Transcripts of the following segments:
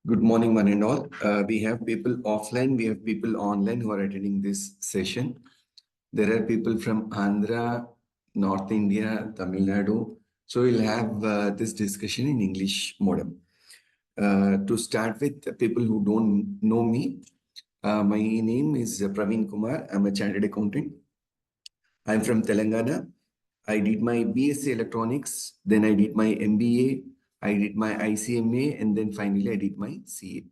Good morning, one and all. We have people offline, we have people online who are attending this session. There are people from Andhra, North India, Tamil Nadu. So we'll have this discussion in English modem. To start with, people who don't know me, my name is Praveen Kumar. I'm a chartered accountant. I'm from Telangana. I did my BSc Electronics, then I did my MBA, I did my ICMA, and then finally I did my CA.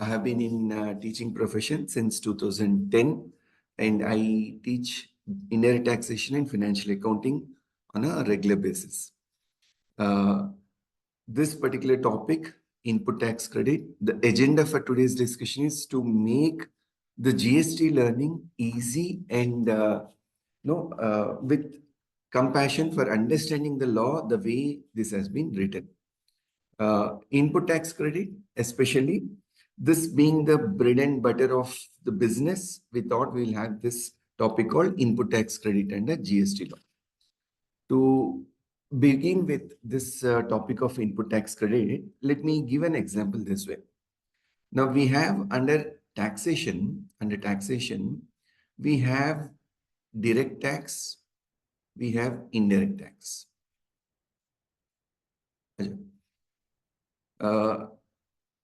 I have been in teaching profession since 2010, and I teach indirect taxation and financial accounting on a regular basis. Uh, this particular topic, input tax credit, the agenda for today's discussion is to make the GST learning easy and with compassion for understanding the law the way this has been written. Input tax credit, especially this being the bread and butter of the business, we thought we'll have this topic called input tax credit under GST law. To begin with this topic of input tax credit, let me give an example this way. Now we have under taxation, we have direct tax, we have indirect tax.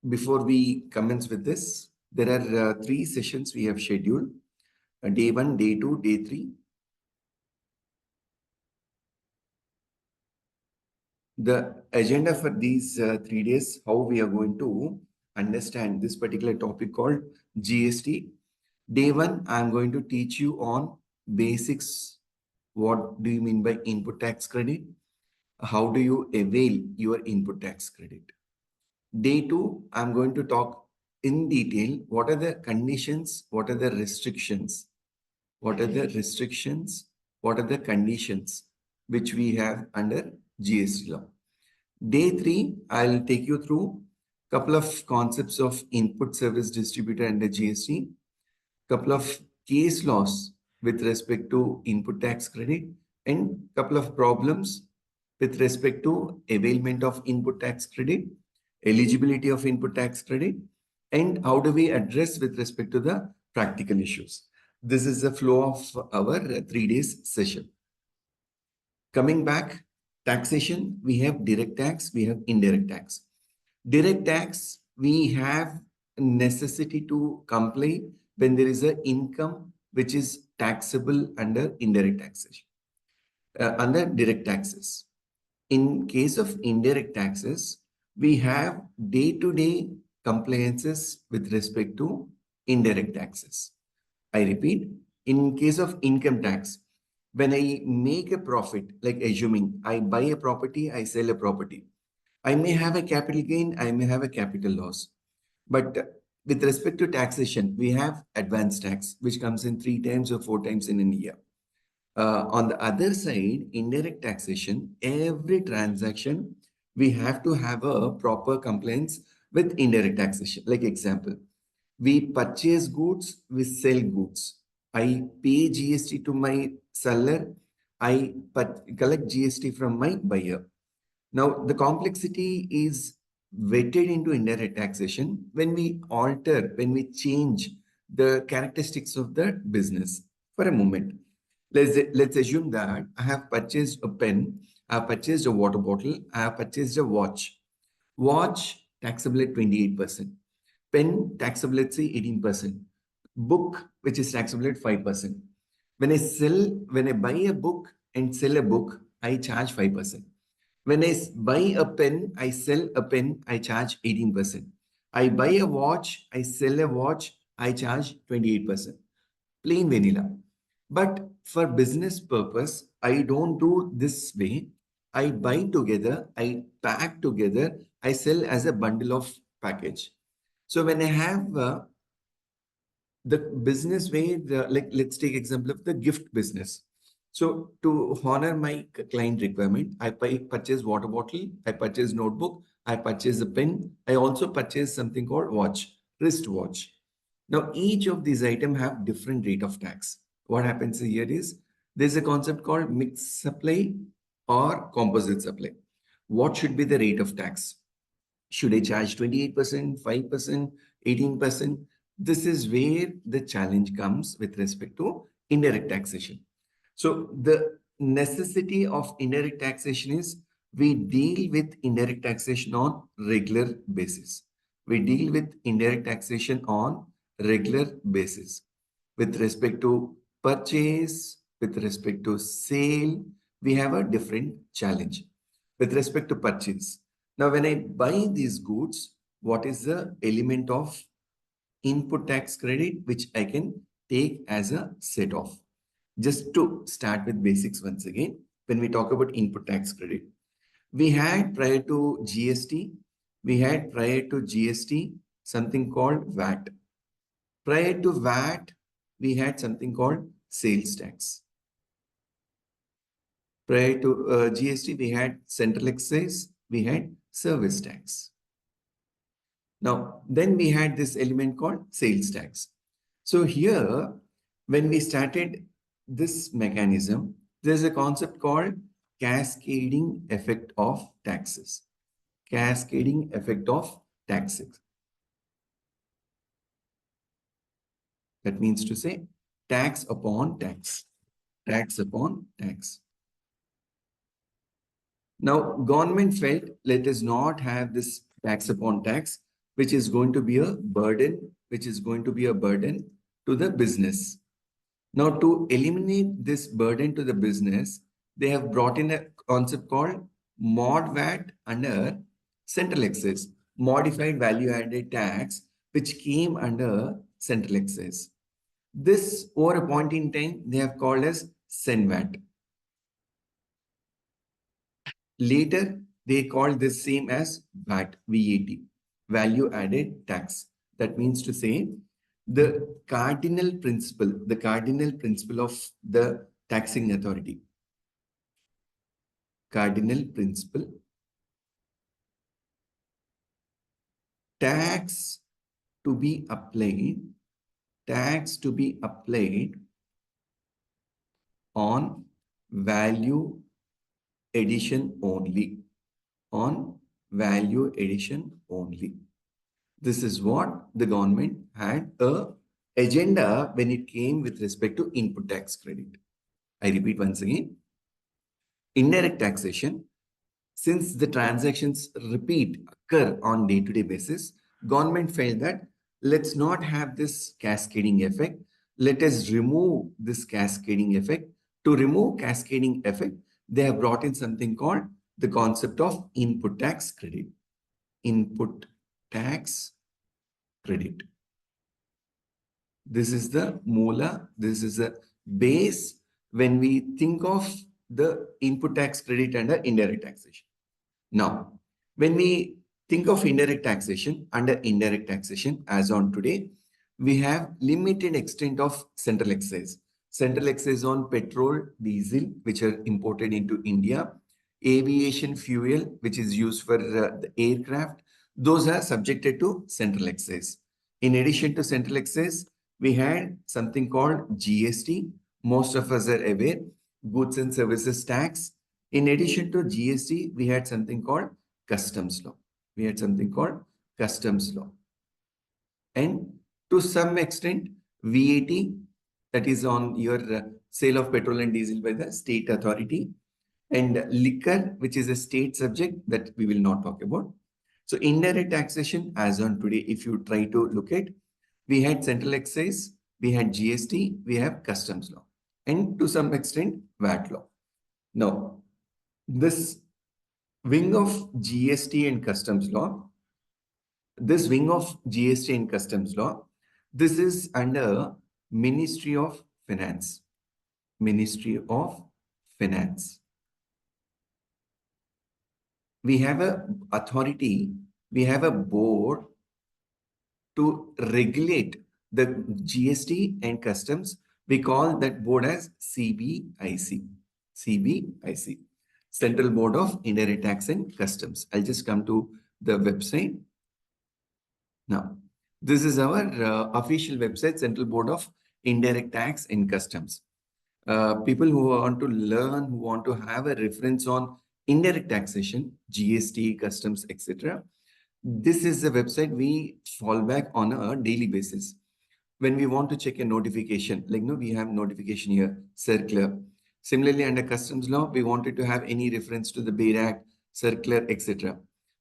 Before we commence with this, there are 3 sessions we have scheduled. Day 1, day 2, day 3. The agenda for these 3 days, how we are going to understand this particular topic called GST. Day 1, I'm going to teach you on basics. What do you mean by input tax credit? How do you avail your input tax credit? Day 2, I'm going to talk in detail what are the conditions, what are the restrictions, what are the conditions which we have under GST law. Day 3, I'll take you through a couple of concepts of input service distributor under GST, couple of case laws with respect to input tax credit, and couple of problems with respect to availment of input tax credit, eligibility of input tax credit, and how do we address with respect to the practical issues. This is the flow of our 3 days session. Coming back, taxation, we have direct tax, we have indirect tax. Direct tax, we have necessity to comply when there is an income which is taxable under indirect taxation, under direct taxes. In case of indirect taxes, we have day-to-day compliances with respect to indirect taxes. I repeat, in case of income tax, when I make a profit, like assuming I buy a property, I sell a property, I may have a capital gain, I may have a capital loss. But with respect to taxation, we have advance tax, which comes in 3 times or 4 times in a year. On the other side, indirect taxation, every transaction, we have to have a proper compliance with indirect taxation. Like example, we purchase goods, we sell goods. I pay GST to my seller. I collect GST from my buyer. Now, the complexity is weighted into indirect taxation when we alter, when we change the characteristics of the business. For a moment, let's assume that I have purchased a pen, I have purchased a water bottle, I have purchased a watch. Watch taxable at 28%. Pen taxable at say 18%. Book, which is taxable at 5%. When I buy a book and sell a book, I charge 5%. When I buy a pen, I sell a pen, I charge 18%. I buy a watch, I sell a watch, I charge 28%. Plain vanilla. But for business purpose, I don't do this way. I buy together, I pack together, I sell as a bundle of package. So when I have the business way, like let's take example of the gift business. So to honor my client requirement, I purchase water bottle, I purchase notebook, I purchase a pen, I also purchase something called watch, wrist watch. Now each of these items have different rate of tax. What happens here is there's a concept called mixed supply or composite supply. What should be the rate of tax? Should I charge 28%, 5%, 18%? This is where the challenge comes with respect to indirect taxation. So the necessity of indirect taxation is we deal with indirect taxation on regular basis. We deal with indirect taxation on regular basis. With respect to purchase, with respect to sale, we have a different challenge. With respect to purchase, now, when I buy these goods, what is the element of input tax credit which I can take as a set off? Just to start with basics once again, when we talk about input tax credit, we had prior to GST, something called VAT. Prior to VAT, we had something called sales tax. Prior to GST, we had central excise, we had service tax. Now, then we had this element called sales tax. So here, when we started this mechanism, there's a concept called cascading effect of taxes. Cascading effect of taxes. That means to say tax upon tax. Tax upon tax. Now, government felt let us not have this tax upon tax, which is going to be a burden, to the business. Now, to eliminate this burden to the business, they have brought in a concept called mod VAT under central excise, modified value added tax, which came under central excise. This, over a point in time, they have called as CENVAT. Later, they called this same as VAT, VAT, value added tax. That means to say the cardinal principle of the taxing authority. Cardinal principle. Tax to be applied on value addition only. On value addition only. This is what the government had a agenda when it came with respect to input tax credit. I repeat once again. Indirect taxation, since the transactions occur on day-to-day basis, government felt that let's not have this cascading effect. Let us remove this cascading effect. To remove cascading effect, they have brought in something called the concept of input tax credit. Input tax credit. This is the moola. This is the base when we think of the input tax credit under indirect taxation. Now, when we think of indirect taxation, under indirect taxation, as on today, we have limited extent of central excise. Central excise on petrol, diesel, which are imported into India, aviation fuel, which is used for the aircraft, those are subjected to central excise. In addition to central excise, we had something called GST. Most of us are aware, goods and services tax. In addition to GST, we had something called customs law. And to some extent, VAT, that is on your sale of petrol and diesel by the state authority, and liquor, which is a state subject that we will not talk about. So indirect taxation as on today, if you try to look at, we had central excise, we had GST, we have customs law, and to some extent VAT law. Now, this wing of GST and customs law, this is under Ministry of Finance. Ministry of Finance. We have a authority, we have a board to regulate the GST and customs. We call that board as CBIC. CBIC. Central Board of Indirect Tax and Customs. I'll just come to the website. Now, this is our official website, Central Board of Indirect Tax and Customs. People who want to learn, who want to have a reference on indirect taxation, GST, customs, etc., This is the website we fall back on a daily basis. When we want to check a notification, like no, we have notification here, circular. Similarly, under customs law, we wanted to have any reference to the Bail Act, circular, etc.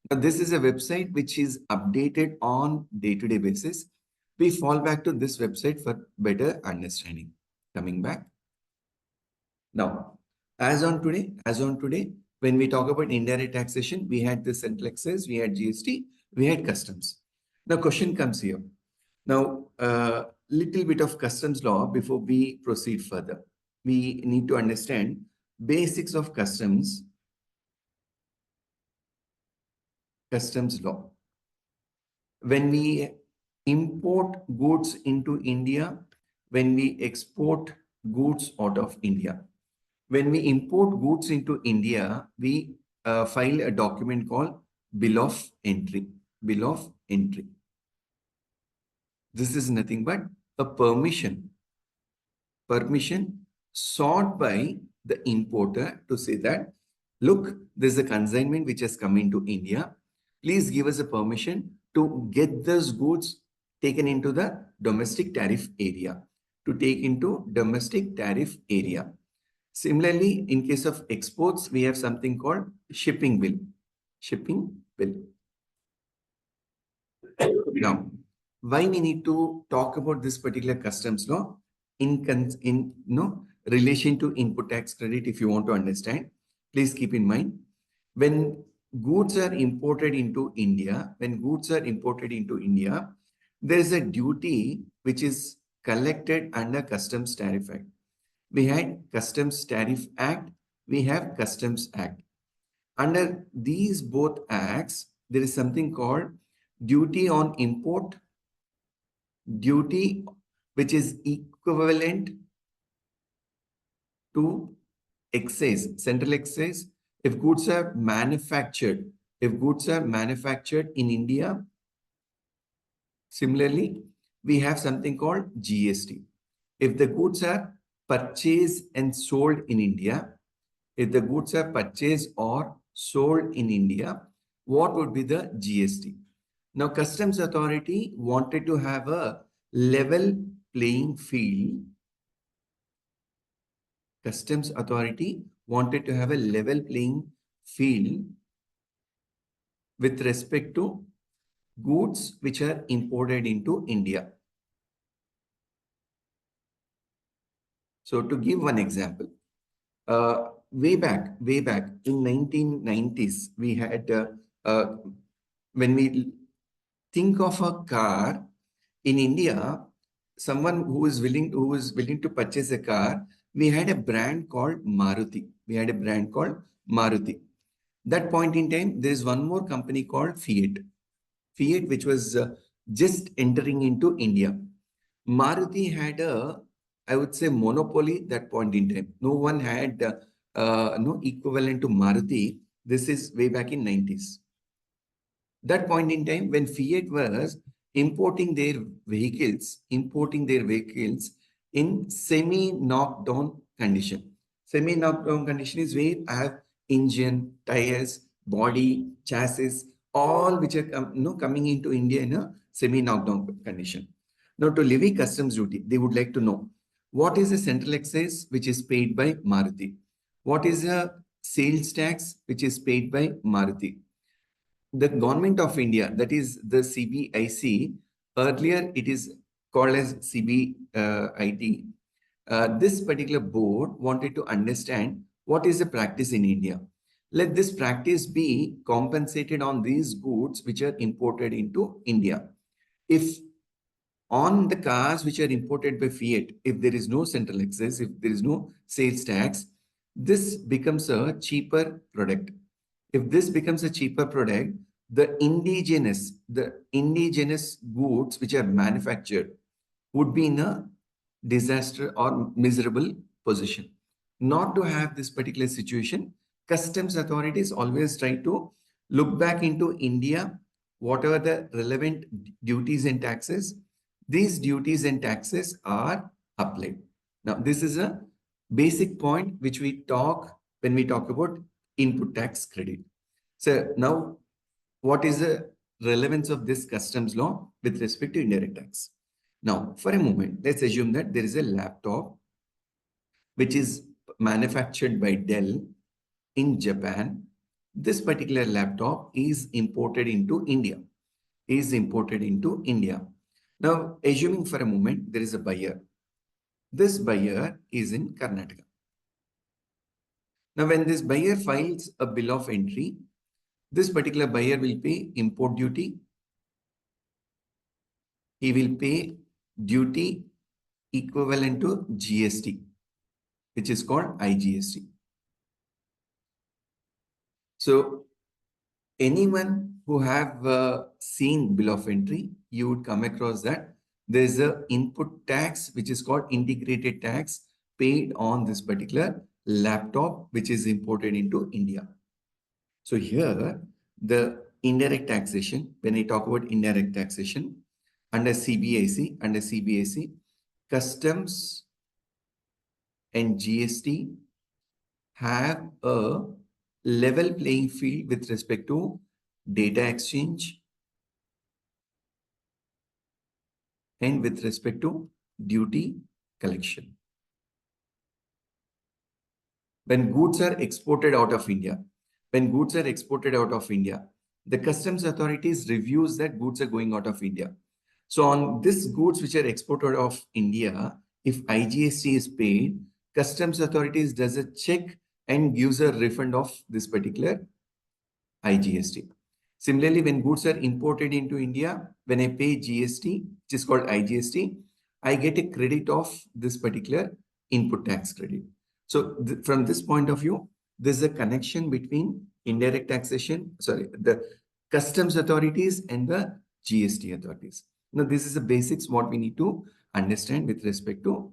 Now, this is a website which is updated on day-to-day basis. We fall back to this website for better understanding. Coming back. Now, as on today, when we talk about indirect taxation, we had the central excise, we had GST, we had customs. Now, question comes here. Now, little bit of customs law before we proceed further. We need to understand basics of customs law. When we import goods into India, when we export goods out of India, when we import goods into India, we file a document called Bill of Entry. Bill of Entry. This is nothing but a permission sought by the importer to say that, look, there's a consignment which has come into India. Please give us a permission to get those goods taken into the domestic tariff area, to take into domestic tariff area. Similarly, in case of exports, we have something called shipping bill. Shipping bill. Now, why we need to talk about this particular customs law in relation to input tax credit? If you want to understand, please keep in mind when goods are imported into India, there is a duty which is collected under Customs Tariff Act. We had Customs Tariff Act, we have Customs Act. Under these both acts, there is something called duty on import, duty which is equivalent to excise, central excise. If goods are manufactured, in India, similarly, we have something called GST. If the goods are purchased and sold in India, what would be the GST? Now, Customs Authority wanted to have a level playing field. Customs Authority wanted to have a level playing field with respect to goods which are imported into India. So to give one example, way back in 1990s, we had, when we think of a car in India, someone who is willing to purchase a car, we had a brand called Maruti. That point in time, there is one more company called Fiat, which was just entering into India. Maruti had I would say, monopoly that point in time. No one had no equivalent to Maruti. This is way back in 90s. That point in time, when Fiat was importing their vehicles in semi-knockdown condition. Semi-knockdown condition is where I have engine, tires, body, chassis, all which are coming into India in a semi-knockdown condition. Now, to levy customs duty, they would like to know what is the central excise which is paid by Maruti? What is the sales tax which is paid by Maruti? The government of India, that is the CBIC, earlier it is called as CBIT. This particular board wanted to understand what is the practice in India. Let this practice be compensated on these goods which are imported into India. If on the cars which are imported by Fiat, if there is no central excise, if there is no sales tax, this becomes a cheaper product. If this becomes a cheaper product, the indigenous goods which are manufactured would be in a disaster or miserable position. Not to have this particular situation, customs authorities always try to look back into India, whatever the relevant duties and taxes, these duties and taxes are applied. Now, this is a basic point which we talk when we talk about input tax credit. So now, what is the relevance of this customs law with respect to indirect tax. Now, for a moment, let's assume that there is a laptop which is manufactured by Dell in Japan. This particular laptop is imported into India. Now, assuming for a moment there is a buyer. This buyer is in Karnataka. Now, when this buyer files a bill of entry, this particular buyer will pay import duty. He will pay duty equivalent to GST, which is called IGST. So anyone who have seen bill of entry, you would come across that there is a input tax, which is called integrated tax, paid on this particular laptop, which is imported into India. So here, the indirect taxation, when I talk about indirect taxation, under CBIC, customs and GST have a level playing field with respect to data exchange and with respect to duty collection. When goods are exported out of India, the customs authorities reviews that goods are going out of India. So on this goods which are exported of India, if IGST is paid, customs authorities does a check and gives a refund of this particular IGST. Similarly, when goods are imported into India, when I pay GST, which is called IGST, I get a credit of this particular input tax credit. So from this point of view, there's a connection between indirect taxation, the customs authorities and the GST authorities. Now, this is the basics what we need to understand with respect to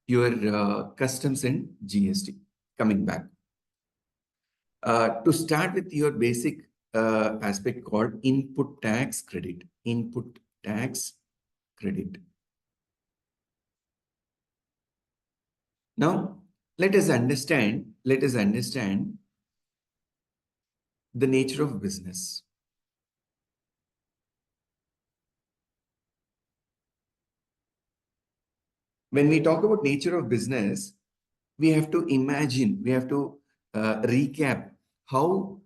your customs and GST. Coming back. To start with your basic aspect called input tax credit. Input tax credit. Now, let us understand the nature of business. When we talk about nature of business, we have to imagine, we have to recap how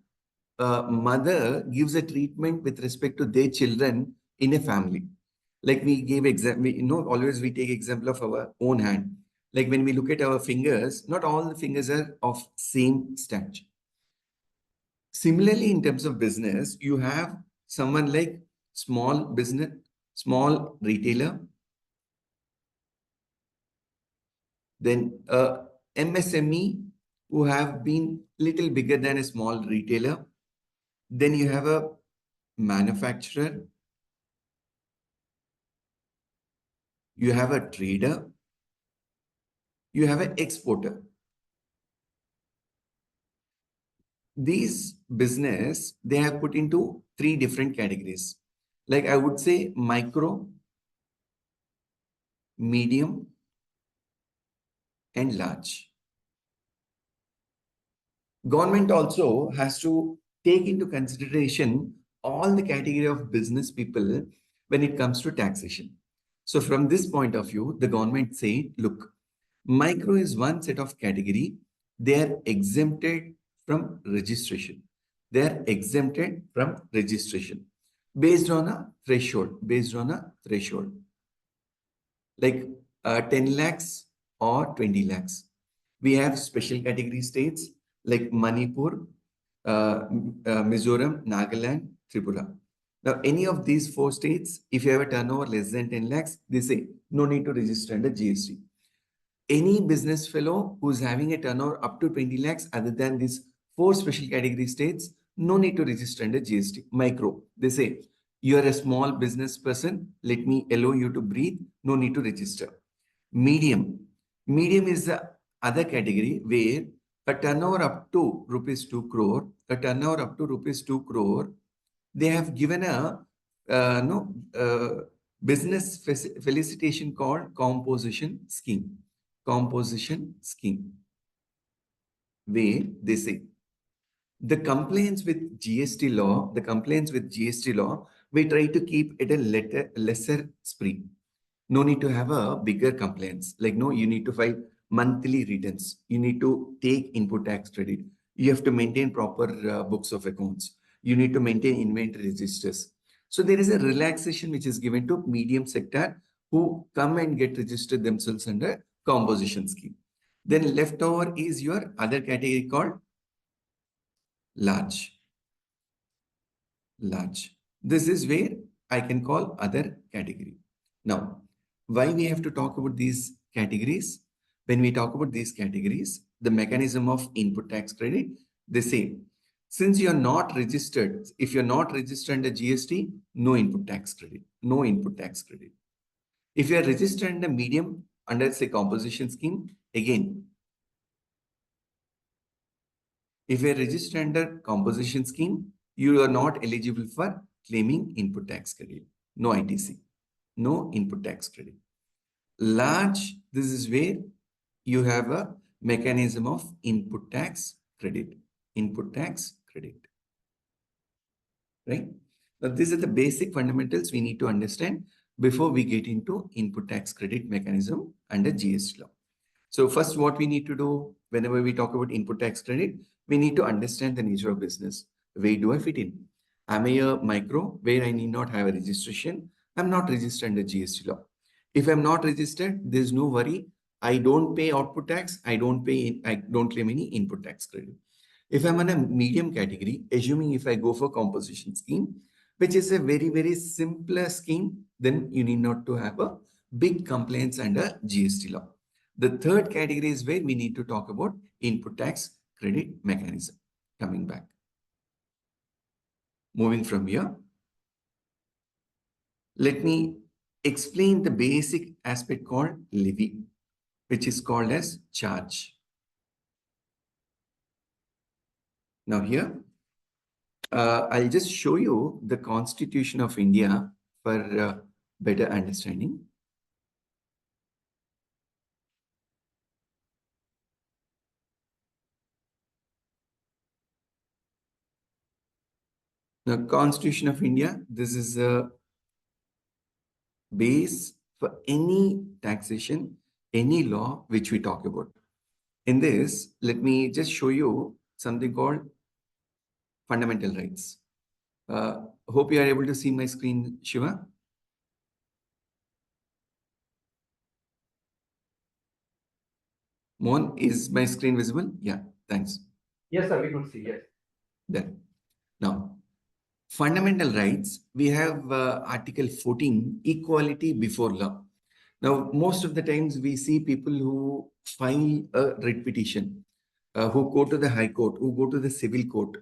mother gives a treatment with respect to their children in a family. Like we gave example, always we take example of our own hand. Like when we look at our fingers, not all the fingers are of same stature. Similarly, in terms of business, you have someone like small business, small retailer, then a MSME who have been little bigger than a small retailer. Then you have a manufacturer, you have a trader, you have an exporter. These business, they have put into 3 different categories. Like I would say micro, medium, and large. Government also has to take into consideration all the category of business people when it comes to taxation. So from this point of view, the government say, look, micro is one set of category. They are exempted from registration. They are exempted from registration based on a threshold, like 10 lakhs or 20 lakhs. We have special category states like Manipur, Mizoram, Nagaland, Tripura. Now, any of these 4 states, if you have a turnover less than 10 lakhs, they say no need to register under GST. Any business fellow who's having a turnover up to 20 lakhs other than these 4 special category states, no need to register under GST. Micro, they say, you're a small business person, let me allow you to breathe, no need to register. Medium is the other category where a turnover up to rupees 2 crore, they have given a business felicitation called composition scheme. Where they say The compliance with GST law, we try to keep it a lesser spree. No need to have a bigger compliance. Like, no, you need to file monthly returns. You need to take input tax credit. You have to maintain proper books of accounts. You need to maintain inventory registers. So there is a relaxation which is given to medium sector who come and get registered themselves under composition scheme. Then leftover is your other category called large. This is where I can call other category. Now, why we have to talk about these categories? When we talk about these categories, the mechanism of input tax credit, they say, since you're not registered, if you're not registered under GST, no input tax credit, no input tax credit. If you are registered under medium, under say composition scheme, again, if you are registered under composition scheme, you are not eligible for claiming input tax credit. No ITC, no input tax credit. Large, this is where you have a mechanism of input tax credit. Input tax credit. Right? Now, these are the basic fundamentals we need to understand before we get into input tax credit mechanism under GST law. So first, what we need to do whenever we talk about input tax credit, we need to understand the nature of business. Where do I fit in? Am I a micro where I need not have a registration? I'm not registered under GST law. If I'm not registered, there's no worry. I don't pay output tax. I don't claim any input tax credit. If I'm in a medium category, assuming if I go for composition scheme, which is a very, very simpler scheme, then you need not to have a big compliance under GST law. The third category is where we need to talk about input tax credit mechanism. Coming back. Moving from here, let me explain the basic aspect called levy, which is called as charge. Now here, I'll just show you the Constitution of India for better understanding. The Constitution of India, this is a base for any taxation, any law which we talk about. In this, let me just show you something called fundamental rights. Hope you are able to see my screen, Shiva. Mohan, is my screen visible? Yeah, thanks. Yes, sir, we could see, yes. Then, now, fundamental rights, we have Article 14, equality before law. Now, most of the times we see people who file a writ petition, who go to the High Court, who go to the Civil Court,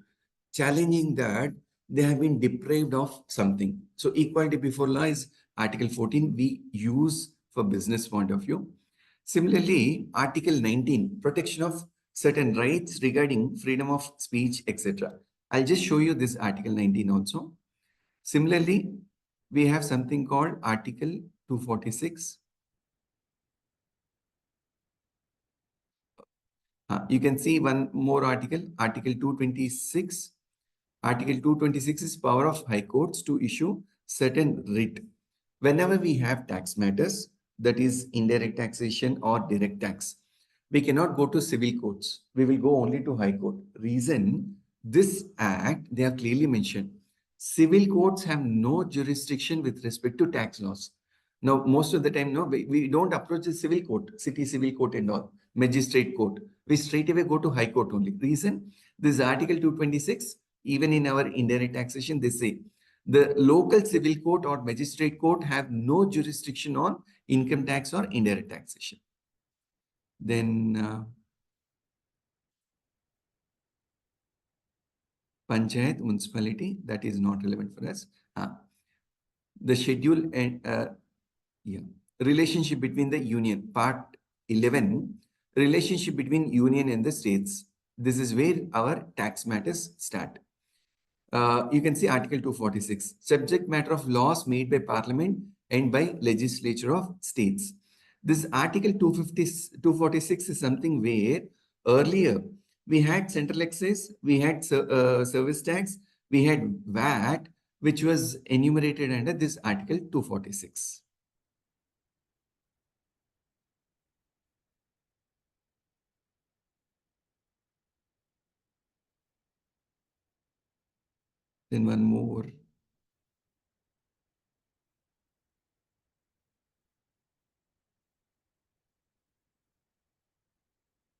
challenging that they have been deprived of something. So equality before law is Article 14 we use for business point of view. Similarly, Article 19, protection of certain rights regarding freedom of speech, etc. I'll just show you this Article 19 also. Similarly, we have something called Article 246. You can see one more article, Article 226. Article 226 is power of high courts to issue certain writ. Whenever we have tax matters, that is indirect taxation or direct tax, we cannot go to civil courts. We will go only to high court. Reason, this act, they have clearly mentioned, civil courts have no jurisdiction with respect to tax laws. Now, most of the time, no, we don't approach the civil court, city civil court and all, magistrate court. We straight away go to high court only. Reason, this Article 226, even in our indirect taxation, they say, the local civil court or magistrate court have no jurisdiction on income tax or indirect taxation. Then Panchayat, municipality, that is not relevant for us. The schedule and relationship between the union, part 11, relationship between union and the states. This is where our tax matters start. You can see Article 246, subject matter of laws made by Parliament and by legislature of states. This Article 246 is something where earlier We had central excise, we had service tax, we had VAT, which was enumerated under this Article 246. Then one more.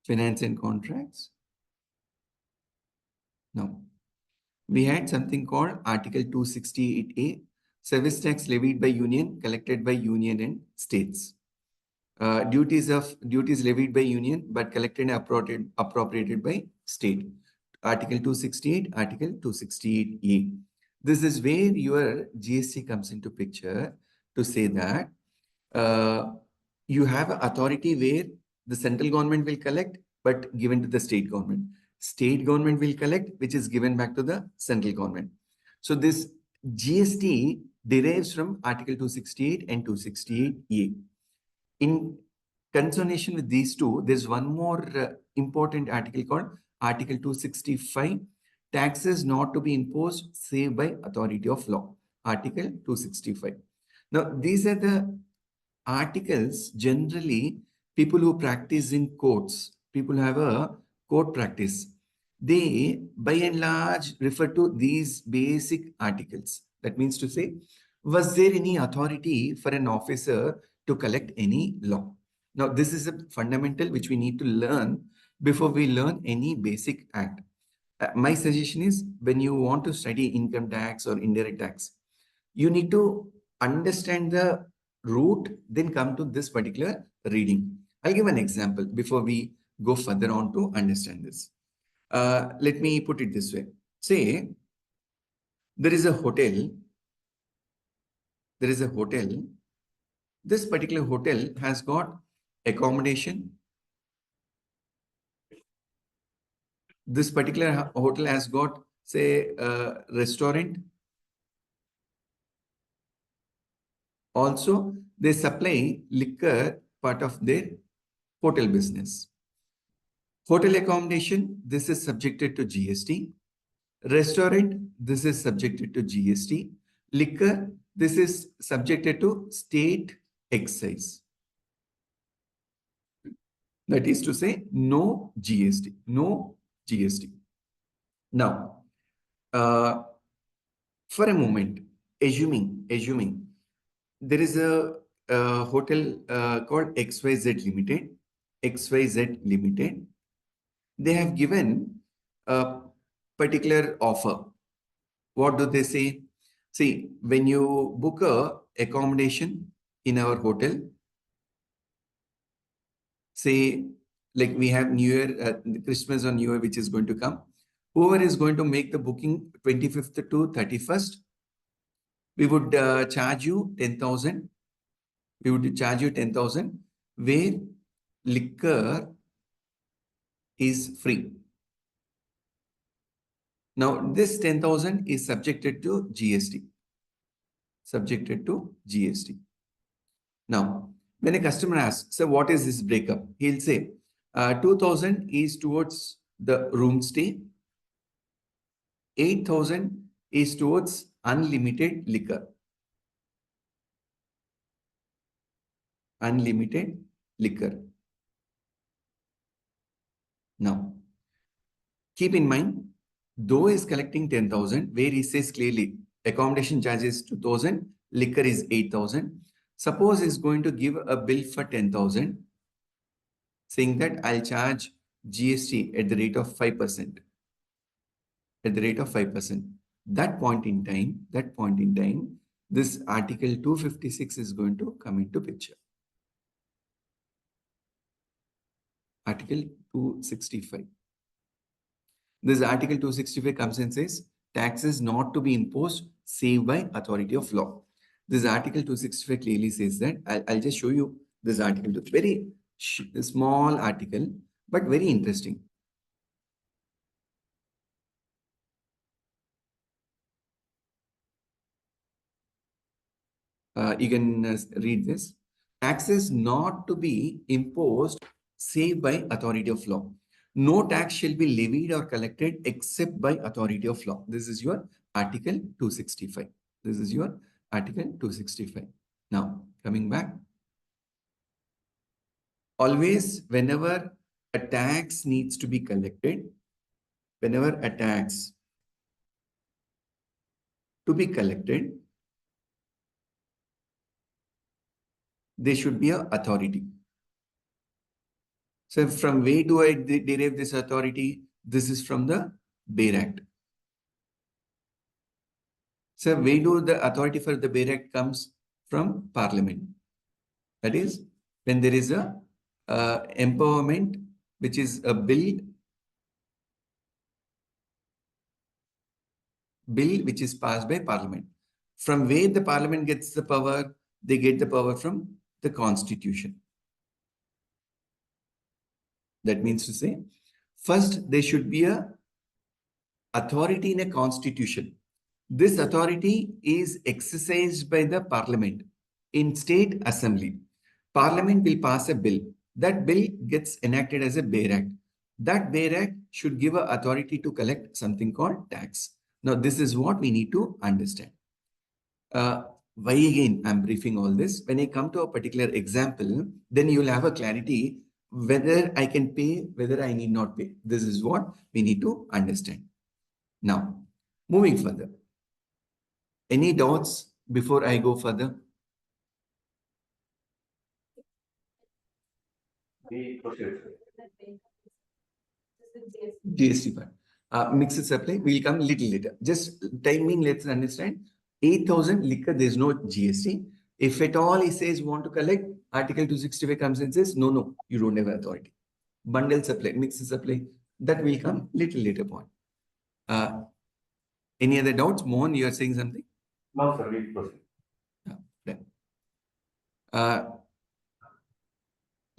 Finance and contracts. Now, we had something called Article 268A, service tax levied by union, collected by union and states. Duties levied by union but collected and appropriated by state. Article 268, Article 268A. This is where your GST comes into picture to say that you have authority where the central government will collect but given to the state government. State government will collect, which is given back to the central government. So this GST derives from Article 268 and 268A. In conjunction with these two, there's one more important article called Article 265, taxes not to be imposed save by authority of law. Article 265. Now, these are the articles generally people who practice in courts, people who have a court practice, they by and large refer to these basic articles. That means to say, was there any authority for an officer to collect any law? Now, this is a fundamental which we need to learn before we learn any basic act. My suggestion is when you want to study income tax or indirect tax, you need to understand the root, then come to this particular reading. I'll give an example before we go further on to understand this. Let me put it this way. Say, there is a hotel. There is a hotel. This particular hotel has got accommodation. This particular hotel has got, say, a restaurant. Also, they supply liquor, part of their hotel business. Hotel accommodation, this is subjected to GST. Restaurant, this is subjected to GST. Liquor, this is subjected to state excise. That is to say, no GST. No GST. Now, for a moment, assuming there is a hotel called XYZ Limited. XYZ Limited. They have given a particular offer. What do they say? See, when you book a accommodation in our hotel, say like we have New Year, Christmas or New Year, which is going to come. Whoever is going to make the booking 25th to 31st, we would charge you 10,000. We would charge you 10,000 where liquor is free. Now, this 10,000 is subjected to GST. Subjected to GST. Now, when a customer asks, so what is this breakup? He'll say, 2,000 is towards the room stay. 8,000 is towards unlimited liquor. Unlimited liquor. Now, keep in mind, though is collecting 10,000, where he says clearly accommodation charges 2,000, liquor is 8,000. Suppose he's going to give a bill for 10,000, saying that I'll charge GST at the rate of 5%. At the rate of 5%. That point in time, this Article 256 is going to come into picture. Article 265. This Article 265 comes and says, taxes not to be imposed save by authority of law. This Article 265 clearly says that. I'll just show you this article. Very small article, but very interesting. You can read this. Taxes not to be imposed save by authority of law. No tax shall be levied or collected except by authority of law. This is your Article 265. This is your Article 265. Now, coming back. Always, whenever a tax needs to be collected, whenever a tax to be collected, there should be an authority. So from where do I derive this authority? This is from the Bail Act. So where do the authority for the Bail Act comes from? Parliament. That is, when there is a empowerment, which is a bill which is passed by Parliament. From where the Parliament gets the power, they get the power from the Constitution. That means to say, first there should be a authority in a constitution. This authority is exercised by the Parliament in state assembly. Parliament will pass a bill. That bill gets enacted as a Bail Act. That Bail Act should give a authority to collect something called tax. Now, this is what we need to understand. Why again I'm briefing all this? When I come to a particular example, then you will have a clarity whether I can pay, whether I need not pay. This is what we need to understand. Now, moving further. Any doubts before I go further? GST part. Mixed supply will come little later. Just timing, let's understand. 8,000 liquor, there's no GST. If at all he says want to collect, Article 265 comes and says, no, you don't have authority. Bundle supply, mixed supply, that will come little later point. Any other doubts? Mohan, you are saying something? No, sir, we proceed.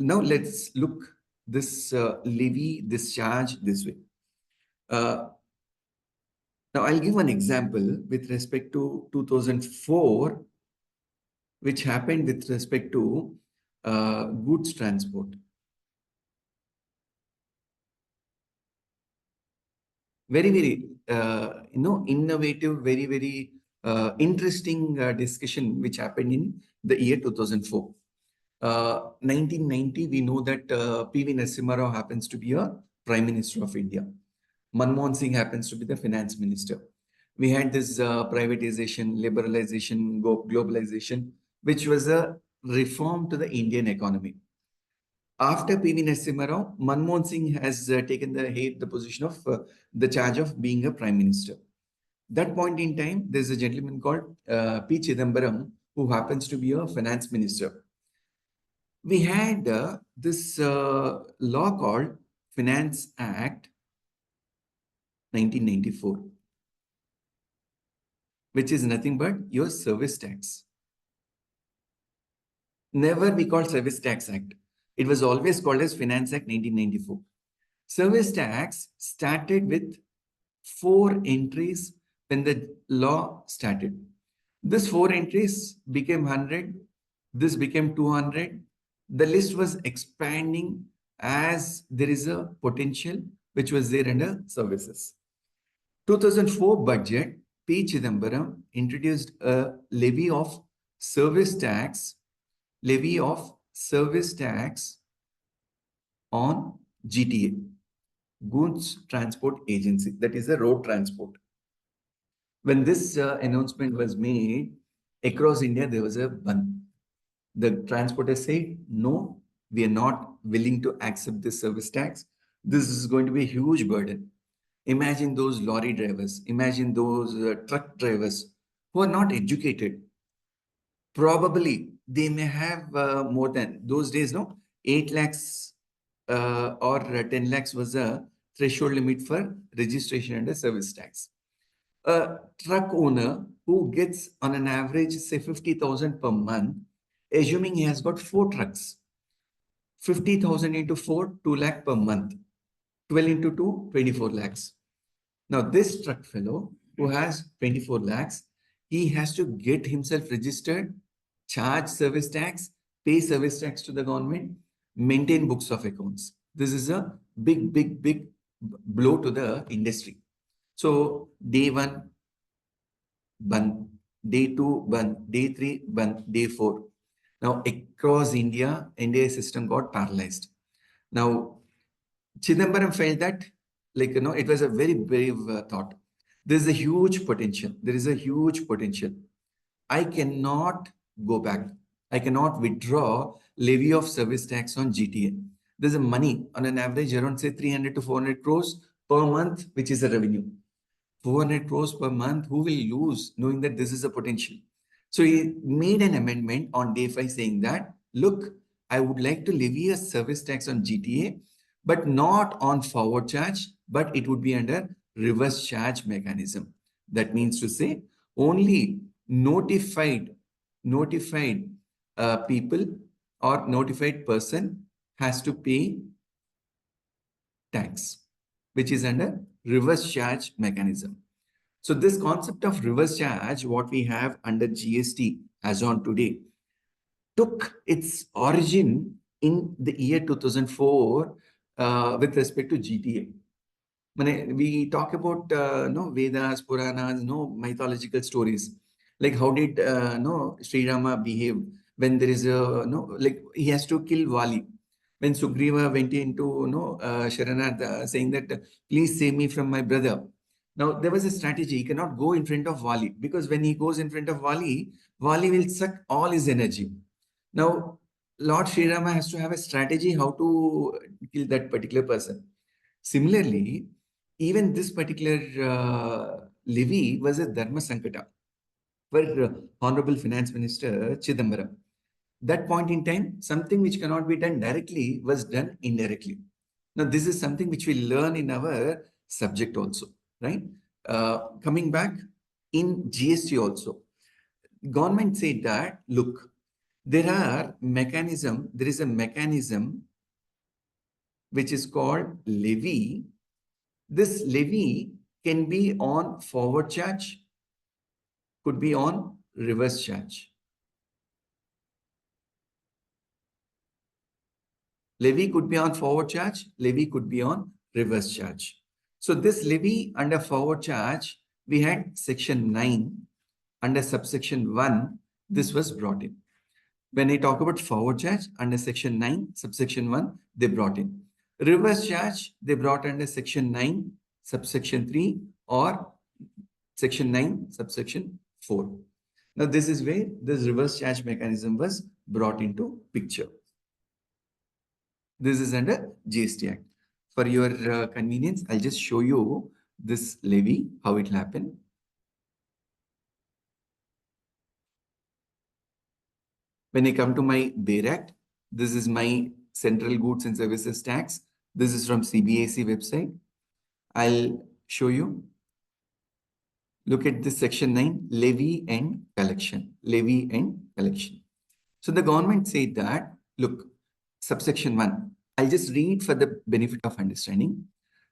Now let's look this levy, this charge this way. Now I'll give an example with respect to 2004, which happened with respect to goods transport. Very innovative, very interesting discussion which happened in the year 2004. 1990, we know that P.V. Narasimha Rao happens to be a Prime Minister of India. Manmohan Singh happens to be the Finance Minister. We had this privatization, liberalization, globalization, which was a reform to the Indian economy. After P.V. Narasimha Rao, Manmohan Singh has taken the position of the charge of being a Prime Minister. That point in time, there's a gentleman called P. Chidambaram, who happens to be a Finance Minister. We had this law called Finance Act 1994, which is nothing but your service tax. Never be called Service Tax Act. It was always called as Finance Act 1994. Service tax started with 4 entries when the law started. This 4 entries became 100. This became 200. The list was expanding as there is a potential which was there under services. 2004 budget, P. Chidambaram introduced a levy of service tax on GTA, Goods Transport Agency, that is a road transport. When this announcement was made, across India, there was a ban. The transporters said, no, we are not willing to accept this service tax. This is going to be a huge burden. Imagine those lorry drivers, imagine those truck drivers who are not educated. Probably they may have more than those days, no? 8 lakhs or 10 lakhs was a threshold limit for registration under service tax. A truck owner who gets on an average, say 50,000 per month, assuming he has got 4 trucks, 50,000 into 4, 2 lakh per month, 12 into 2, 24 lakhs. Now this truck fellow who has 24 lakhs, he has to get himself registered, charge service tax, pay service tax to the government, maintain books of accounts. This is a big blow to the industry. So day one, ban, day two, ban, day three, ban, day four. Now across India, India system got paralyzed. Now Chidambaram felt that, like, it was a very brave thought. There is a huge potential. There is a huge potential. I cannot go back. I cannot withdraw levy of service tax on GTA. There's a money on an average around say 300 to 400 crores per month, which is the revenue. 400 crores per month, who will lose knowing that this is a potential? So he made an amendment on day 5 saying that, look, I would like to levy a service tax on GTA, but not on forward charge, but it would be under reverse charge mechanism. That means to say only notified people or notified person has to pay tax, which is under reverse charge mechanism. So this concept of reverse charge, what we have under GST as on today, took its origin in the year 2004 with respect to GTA. We talk about no Vedas, Puranas, no mythological stories. Like how did no Sri Rama behave when there is a no like he has to kill Vali. When Sugriva went into Sharanartha saying that please save me from my brother. Now there was a strategy. He cannot go in front of Vali because when he goes in front of Vali, Vali will suck all his energy. Now Lord Sri Rama has to have a strategy how to kill that particular person. Similarly, even this particular levy was a Dharma Sankata for Honorable Finance Minister Chidambaram. That point in time, something which cannot be done directly was done indirectly. Now, this is something which we learn in our subject also, right? Coming back in GST also, government said that, look, there is a mechanism which is called levy. This levy can be on forward charge, could be on reverse charge. Levy could be on forward charge, levy could be on reverse charge. So this levy under forward charge, we had section 9 under subsection 1, this was brought in. When I talk about forward charge under section 9, subsection 1, they brought in. Reverse charge, they brought under section 9, subsection 3 or section 9, subsection 4. Now, this is where this reverse charge mechanism was brought into picture. This is under GST Act. For your convenience, I'll just show you this levy, how it will happen. When I come to my Bear Act, this is my Central Goods and Services Tax. This is from CBAC website. I'll show you. Look at this section 9, levy and collection. Levy and collection. So the government said that, look, subsection 1, I'll just read for the benefit of understanding.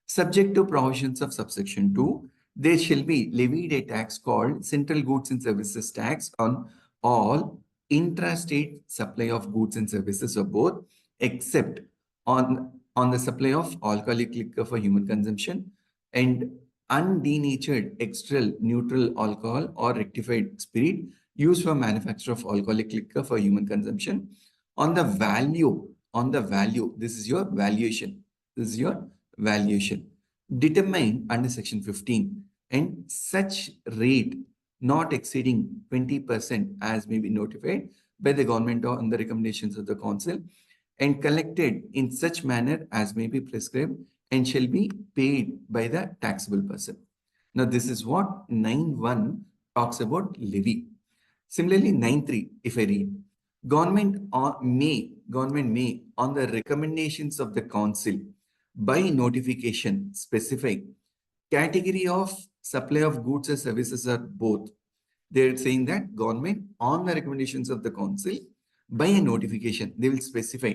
Subject to provisions of subsection 2, there shall be levied a tax called Central Goods and Services Tax on all intrastate supply of goods and services of both, except on the supply of alcoholic liquor for human consumption and undenatured extra neutral alcohol or rectified spirit used for manufacture of alcoholic liquor for human consumption on the value, this is your valuation, determined under section 15 and such rate not exceeding 20% as may be notified by the government or on the recommendations of the council and collected in such manner as may be prescribed and shall be paid by the taxable person. Now, this is what 9.1 talks about levy. Similarly, 9.3, if I read, government may, on the recommendations of the council, by notification, specify category of supply of goods or services are both. They're saying that government, on the recommendations of the council, by a notification, they will specify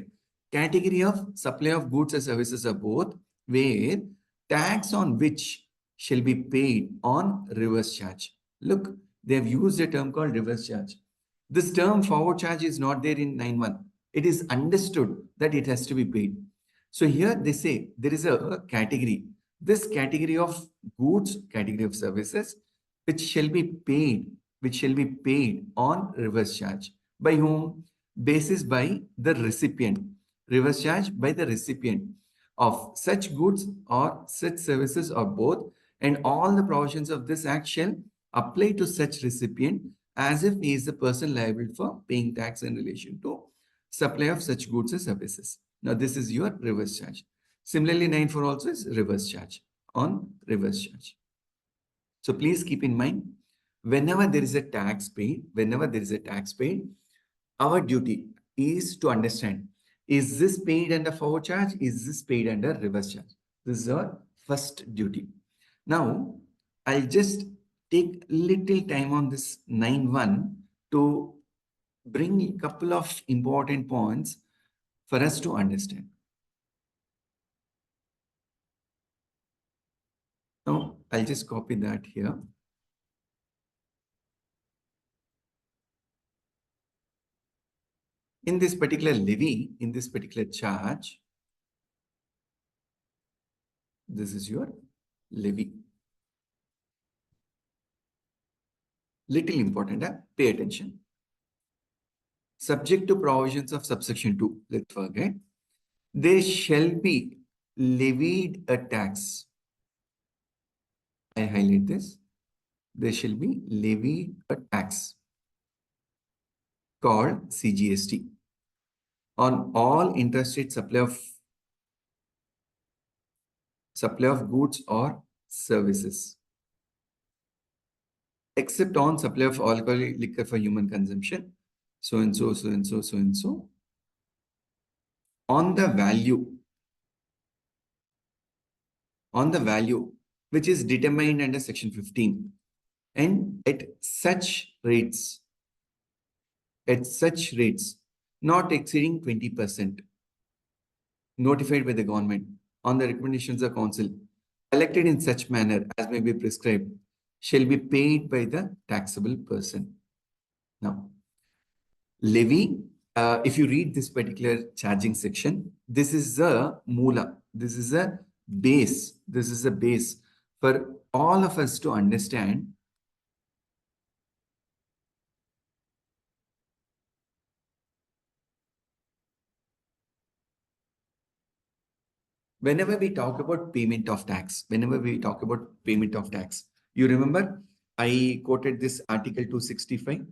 category of supply of goods or services are both, where tax on which shall be paid on reverse charge. Look, they have used a term called reverse charge. This term forward charge is not there in 9.1. It is understood that it has to be paid. So here they say there is a category. This category of goods, category of services, which shall be paid, on reverse charge. By whom? Basis by the recipient. Reverse charge by the recipient of such goods or such services or both, and all the provisions of this act shall apply to such recipient as if he is the person liable for paying tax in relation to supply of such goods or services. Now, this is your reverse charge. Similarly, 9(4) also is reverse charge on reverse charge. So please keep in mind, whenever there is a tax paid, our duty is to understand, is this paid under forward charge? Is this paid under reverse charge? This is our first duty. Now, I'll just take little time on this 9(1) to bring a couple of important points for us to understand. Now, I'll just copy that here. In this particular levy, in this particular charge, this is your levy. Little important, pay attention. Subject to provisions of subsection 2, let's forget. There shall be levied a tax. I highlight this. There shall be levied a tax called CGST on all interstate supply of goods or services, except on supply of alcoholic liquor for human consumption, so and so, so and so, so and so, on the value which is determined under section 15, and at such rates not exceeding 20%, notified by the government on the recommendations of council, collected in such manner as may be prescribed, shall be paid by the taxable person. Now, levy, if you read this particular charging section, this is the moola, this is a base, for all of us to understand whenever we talk about payment of tax, you remember I quoted this Article 265.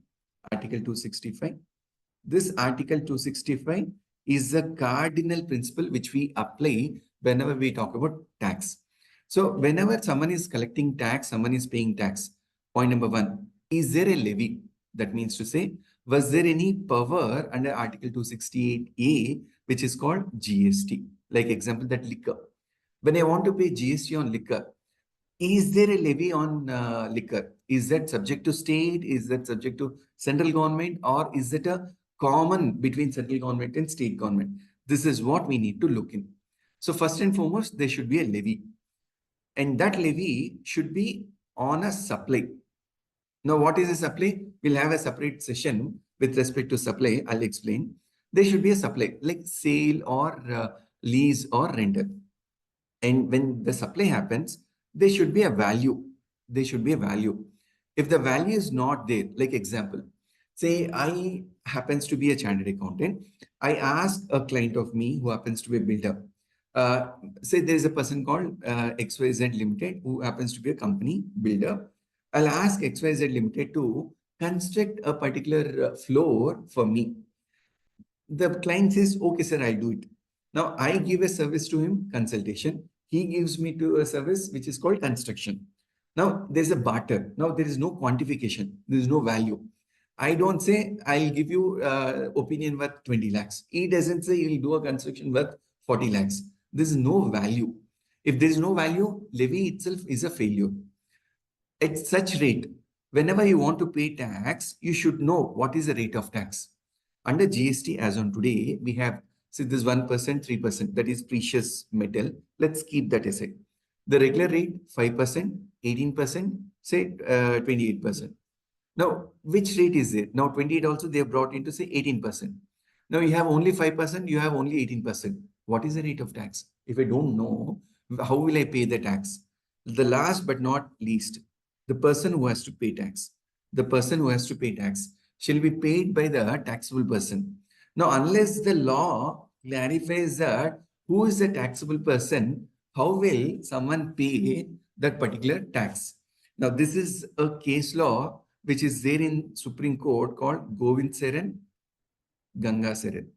This Article 265 is the cardinal principle which we apply whenever we talk about tax. So whenever someone is collecting tax, someone is paying tax, point number 1, is there a levy? That means to say, was there any power under Article 268A, which is called GST? Like example, that liquor. When I want to pay GST on liquor, is there a levy on liquor? Is that subject to state? Is that subject to central government? Or is it a common between central government and state government? This is what we need to look in. So first and foremost, there should be a levy. And that levy should be on a supply. Now, what is a supply? We'll have a separate session with respect to supply. I'll explain. There should be a supply like sale or lease or rental. And when the supply happens, there should be a value. If the value is not there, like example, say I happens to be a chartered accountant. I ask a client of me who happens to be a builder. Say there is a person called XYZ Limited who happens to be a company builder. I'll ask XYZ Limited to construct a particular floor for me. The client says, okay, sir, I'll do it. Now I give a service to him, consultation. He gives me to a service which is called construction. Now there's a barter. Now there is no quantification. There is no value. I don't say I'll give you opinion worth 20 lakhs. He doesn't say he'll do a construction worth 40 lakhs. There's no value. If there is no value, levy itself is a failure. At such rate, whenever you want to pay tax, you should know what is the rate of tax. Under GST, as on today, we have, say this 1%, 3%, that is precious metal. Let's keep that aside. The regular rate, 5%, 18%, say 28%. Now, which rate is it? Now, 28 also they have brought into say 18%. Now, you have only 5%, you have only 18%. What is the rate of tax? If I don't know, how will I pay the tax? The last but not least, the person who has to pay tax, the person who has to pay tax shall be paid by the taxable person. Now, unless the law clarifies that who is the taxable person, how will someone pay that particular tax? Now, this is a case law which is there in Supreme Court called Govind Seren, Ganga Seren.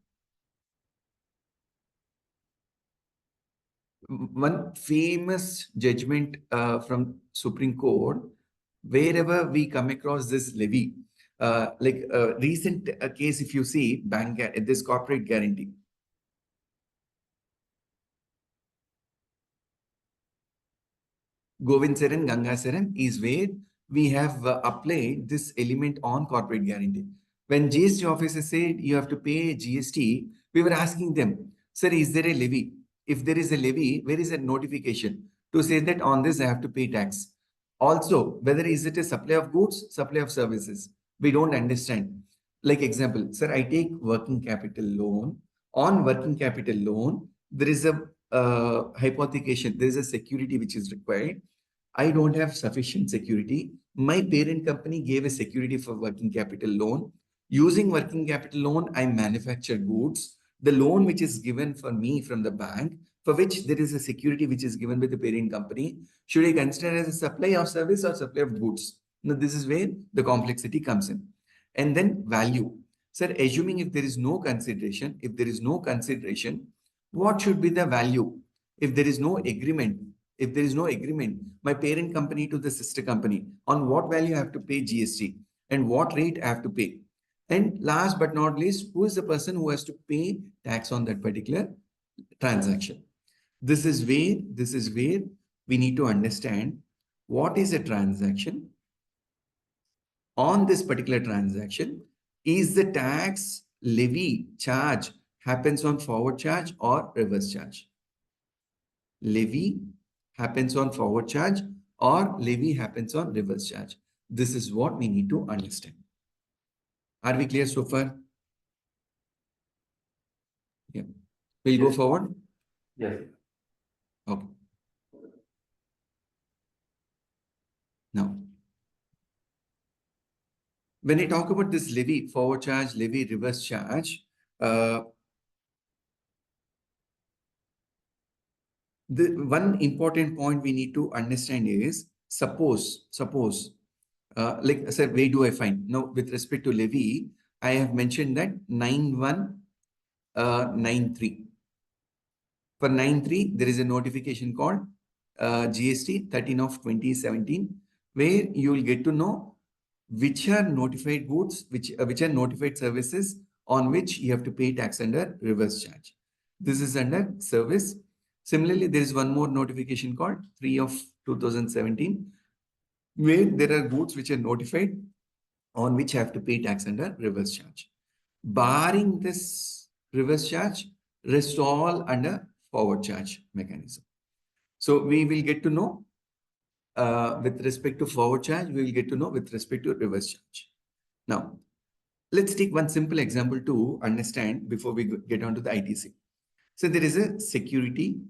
One famous judgment from Supreme Court, wherever we come across this levy, like a recent case, if you see this corporate guarantee. Govind Saran, Ganga Saran is where we have applied this element on corporate guarantee. When GST officers said you have to pay GST, we were asking them, sir, is there a levy? If there is a levy, where is a notification to say that on this I have to pay tax? Also, whether is it a supply of goods, supply of services? We don't understand. Like example, sir, I take working capital loan. On working capital loan, there is a hypothecation, there is a security which is required. I don't have sufficient security. My parent company gave a security for working capital loan. Using working capital loan, I manufacture goods. The loan which is given for me from the bank, for which there is a security which is given by the parent company, should I consider as a supply of service or supply of goods? Now, this is where the complexity comes in. And then value. Sir, assuming if there is no consideration, what should be the value? If there is no agreement, my parent company to the sister company, on what value I have to pay GST and what rate I have to pay. And last but not least, who is the person who has to pay tax on that particular transaction? This is where we need to understand what is a transaction. On this particular transaction, is the tax levy charge happens on forward charge or reverse charge? Levy happens on forward charge or levy happens on reverse charge. This is what we need to understand. Are we clear so far? Yeah. We'll go forward? Yes. Okay. Now, when I talk about this levy, forward charge, levy, reverse charge, the one important point we need to understand is suppose, like I said, where do I find? Now, with respect to levy, I have mentioned that 9193. For 93, there is a notification called GST 13 of 2017, where you will get to know which are notified goods, which are notified services on which you have to pay tax under reverse charge. This is under service. Similarly, there is one more notification called 3 of 2017, where there are goods which are notified on which have to pay tax under reverse charge. Barring this reverse charge, rest all under forward charge mechanism. So we will get to know with respect to forward charge, we will get to know with respect to reverse charge. Now, let's take one simple example to understand before we get on to the ITC. So there is a security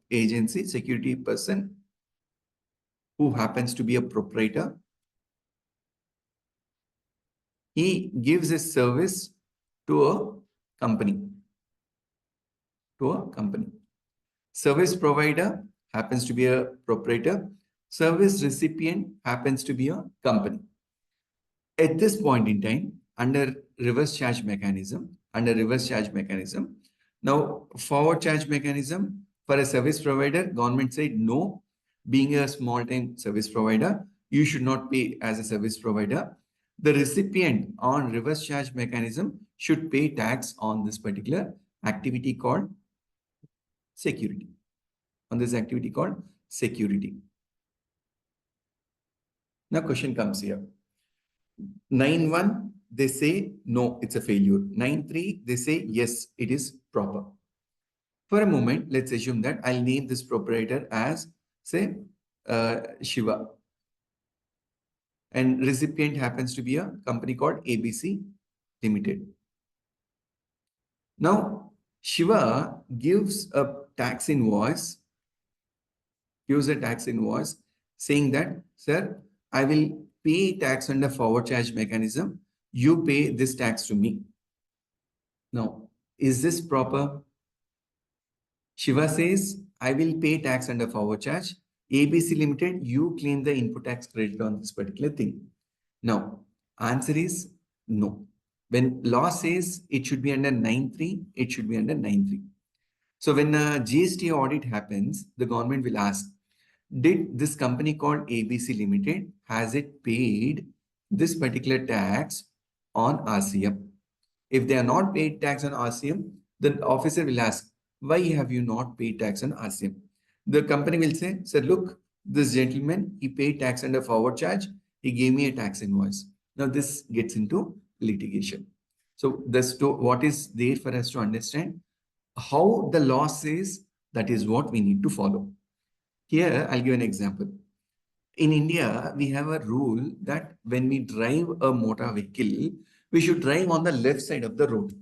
agency, security person who happens to be a proprietor. He gives a service to a company. Service provider happens to be a proprietor. Service recipient happens to be a company. At this point in time, under reverse charge mechanism, now forward charge mechanism for a service provider, government said no, being a small time service provider, you should not pay as a service provider. The recipient on reverse charge mechanism should pay tax on this particular activity called security. Now question comes here. 9.1, they say no, it's a failure. 9.3, they say yes, it is proper. For a moment, let's assume that I'll name this proprietor as, say, Shiva. And recipient happens to be a company called ABC Limited. Now, Shiva gives a tax invoice, saying that, sir, I will pay tax under forward charge mechanism. You pay this tax to me. Now, is this proper? Shiva says, I will pay tax under forward charge. ABC Limited, you claim the input tax credit on this particular thing. Now, answer is no. When law says it should be under 9.3, it should be under 9.3. So when a GST audit happens, the government will ask, did this company called ABC Limited, has it paid this particular tax on RCM? If they are not paid tax on RCM, the officer will ask, why have you not paid tax on RCM? The company will say, sir, look, this gentleman, he paid tax under forward charge. He gave me a tax invoice. Now this gets into litigation. So what is there for us to understand? How the law says, that is what we need to follow. Here, I'll give an example. In India, we have a rule that when we drive a motor vehicle, we should drive on the left side of the road.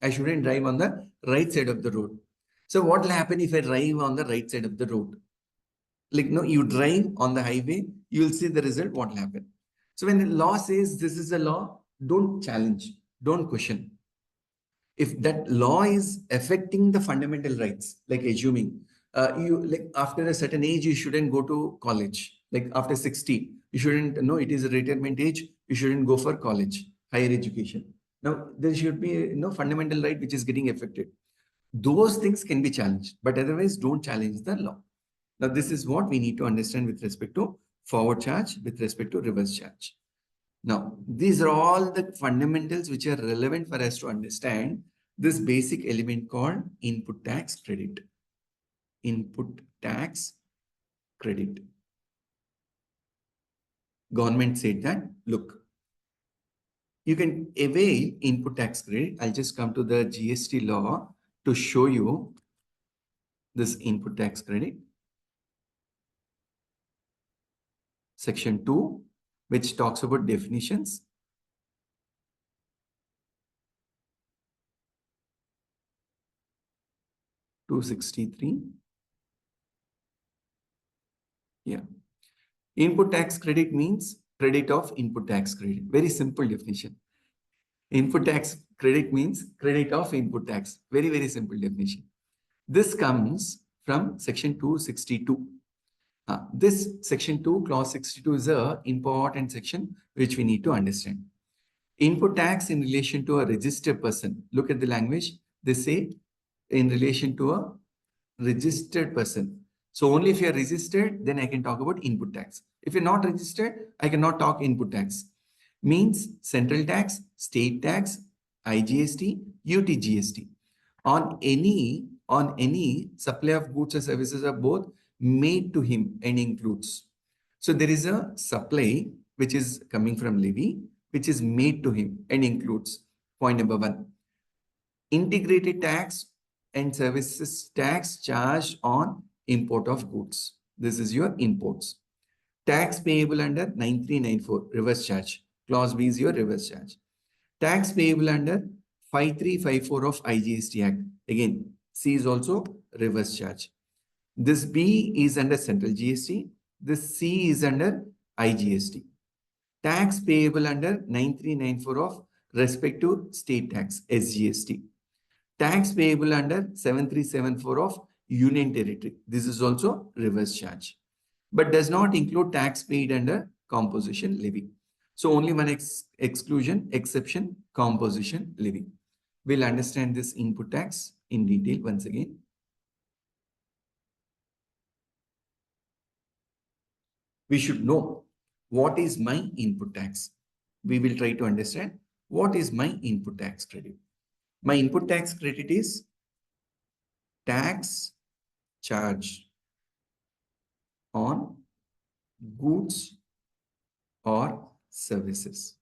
I shouldn't drive on the right side of the road. So what will happen if I drive on the right side of the road? Like, no, you drive on the highway, you will see the result, what will happen. So when the law says this is the law, don't challenge, don't question. If that law is affecting the fundamental rights, like assuming you like after a certain age, you shouldn't go to college. Like after 60, you shouldn't, no, it is a retirement age, you shouldn't go for college, higher education. Now, there should be no fundamental right which is getting affected. Those things can be challenged, but otherwise don't challenge the law. Now, this is what we need to understand with respect to forward charge, with respect to reverse charge. Now, these are all the fundamentals which are relevant for us to understand this basic element called input tax credit. Input tax credit. Government said that, look, you can avail input tax credit. I'll just come to the GST law to show you this input tax credit. Section 2, which talks about definitions. (263). Yeah. Input tax credit means credit of input tax credit. Very simple definition. Input tax credit means credit of input tax. Very, very simple definition. This comes from section 262. This section 2, clause 62 is an important section which we need to understand. Input tax in relation to a registered person. Look at the language. They say in relation to a registered person. So only if you are registered, then I can talk about input tax. If you're not registered, I cannot talk input tax. Means central tax, state tax, IGST, UTGST. On any supply of goods or services are both made to him and includes. So there is a supply which is coming from levy, which is made to him and includes. Point number 1. Integrated tax and services tax charged on import of goods. This is your imports. Tax payable under 9394, reverse charge. Clause B is your reverse charge. Tax payable under 5354 of IGST Act. Again, C is also reverse charge. This B is under central GST. This C is under IGST. Tax payable under 9394 of respective state tax, SGST. Tax payable under 7374 of Union Territory. This is also reverse charge, but does not include tax paid under composition levy. So only one exception, composition levy. We'll understand this input tax in detail once again. We should know what is my input tax. We will try to understand what is my input tax credit. My input tax credit is tax charged on goods or services.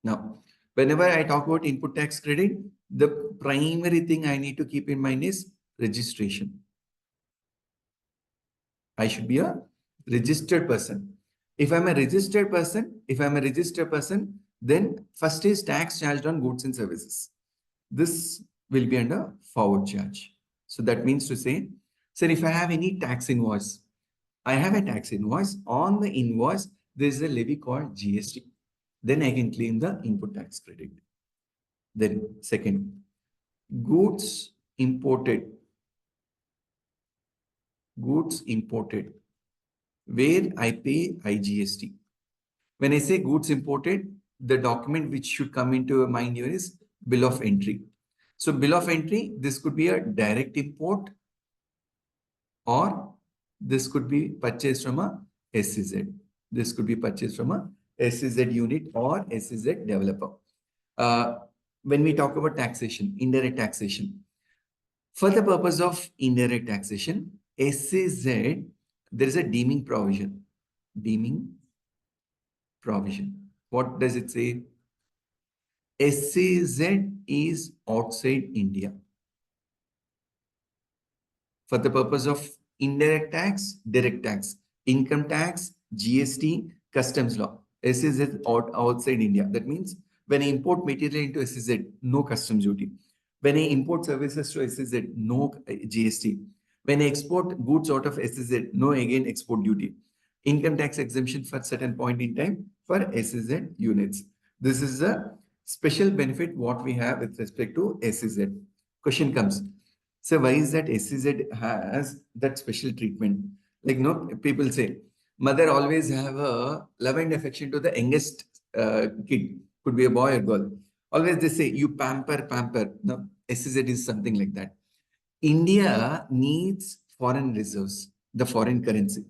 Now, whenever I talk about input tax credit, the primary thing I need to keep in mind is registration. I should be a registered person. If I'm a registered person, then first is tax charged on goods and services. This will be under forward charge. So that means to say, sir, if I have any tax invoice, I have a tax invoice. On the invoice, there is a levy called GST. Then I can claim the input tax credit. Then second, goods imported, where I pay IGST. When I say goods imported, the document which should come into your mind here is bill of entry. So bill of entry, this could be a direct import or this could be purchased from a SEZ. This could be purchased from a SEZ unit or SEZ developer. When we talk about taxation, indirect taxation, for the purpose of indirect taxation, SEZ, there is a deeming provision. Deeming provision. What does it say? SEZ is outside India. For the purpose of indirect tax, direct tax, income tax, GST, customs law. SEZ outside India. That means when I import material into SEZ, no customs duty. When I import services to SEZ, no GST. When I export goods out of SEZ, no again export duty. Income tax exemption for certain point in time for SEZ units. This is a special benefit what we have with respect to SEZ. Question comes. So why is that SEZ has that special treatment? Like, no, people say, mother always have a love and affection to the youngest kid, could be a boy or girl. Always they say, you pamper, pamper. No, SEZ is something like that. India needs foreign reserves, the foreign currency.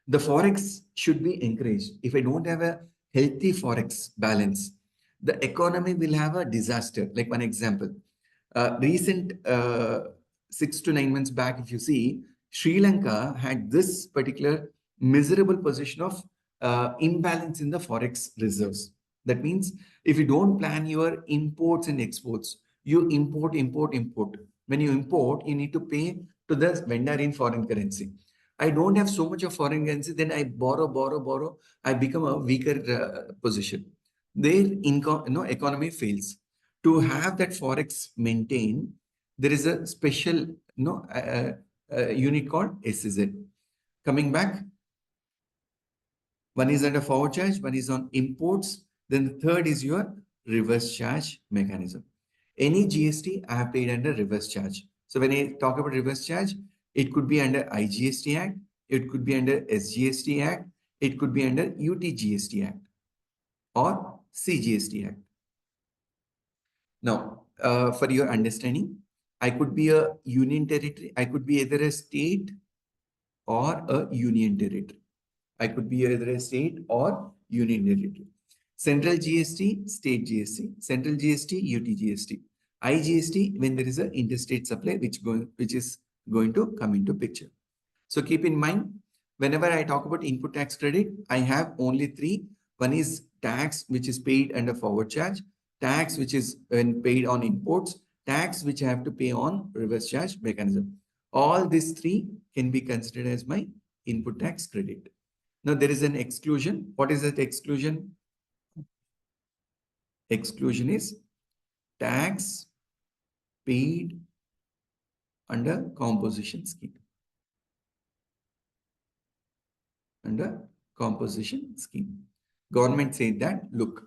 The forex should be encouraged. If I don't have a healthy forex balance, the economy will have a disaster. Like one example, recent 6 to 9 months back, if you see, Sri Lanka had this particular miserable position of imbalance in the forex reserves. That means if you don't plan your imports and exports, you import, import, import. When you import, you need to pay to the vendor in foreign currency. I don't have so much of foreign currency, then I borrow, borrow, borrow. I become a weaker position. Their income, economy fails. To have that forex maintained, there is a special unit called SEZ. Coming back, one is under forward charge, one is on imports. Then the third is your reverse charge mechanism. Any GST I have paid under reverse charge. So when I talk about reverse charge, it could be under IGST Act, it could be under SGST Act, it could be under UTGST Act or CGST Act. Now, for your understanding, I could be a union territory. I could be either a state or a union territory. I could be either a state or union territory. Central GST, state GST, central GST, UTGST, IGST when there is an interstate supply which is going to come into picture. So keep in mind, whenever I talk about input tax credit, I have only three. One is tax which is paid under forward charge, tax which is when paid on imports, tax which I have to pay on reverse charge mechanism. All these three can be considered as my input tax credit. Now there is an exclusion. What is that exclusion? Exclusion is tax paid under composition scheme. Under composition scheme. Government said that, look,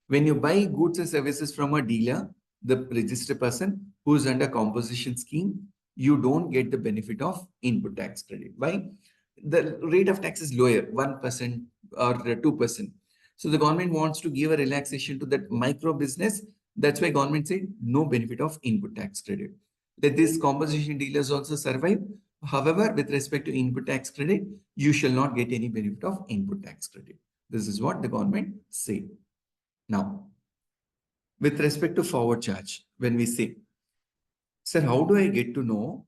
when you buy goods and services from a dealer, the registered person who is under composition scheme, you don't get the benefit of input tax credit. Why? The rate of tax is lower, 1% or 2%. So the government wants to give a relaxation to that micro business. That's why government said no benefit of input tax credit. Let these composition dealers also survive. However, with respect to input tax credit, you shall not get any benefit of input tax credit. This is what the government said. Now, with respect to forward charge, when we say, sir, how do I get to know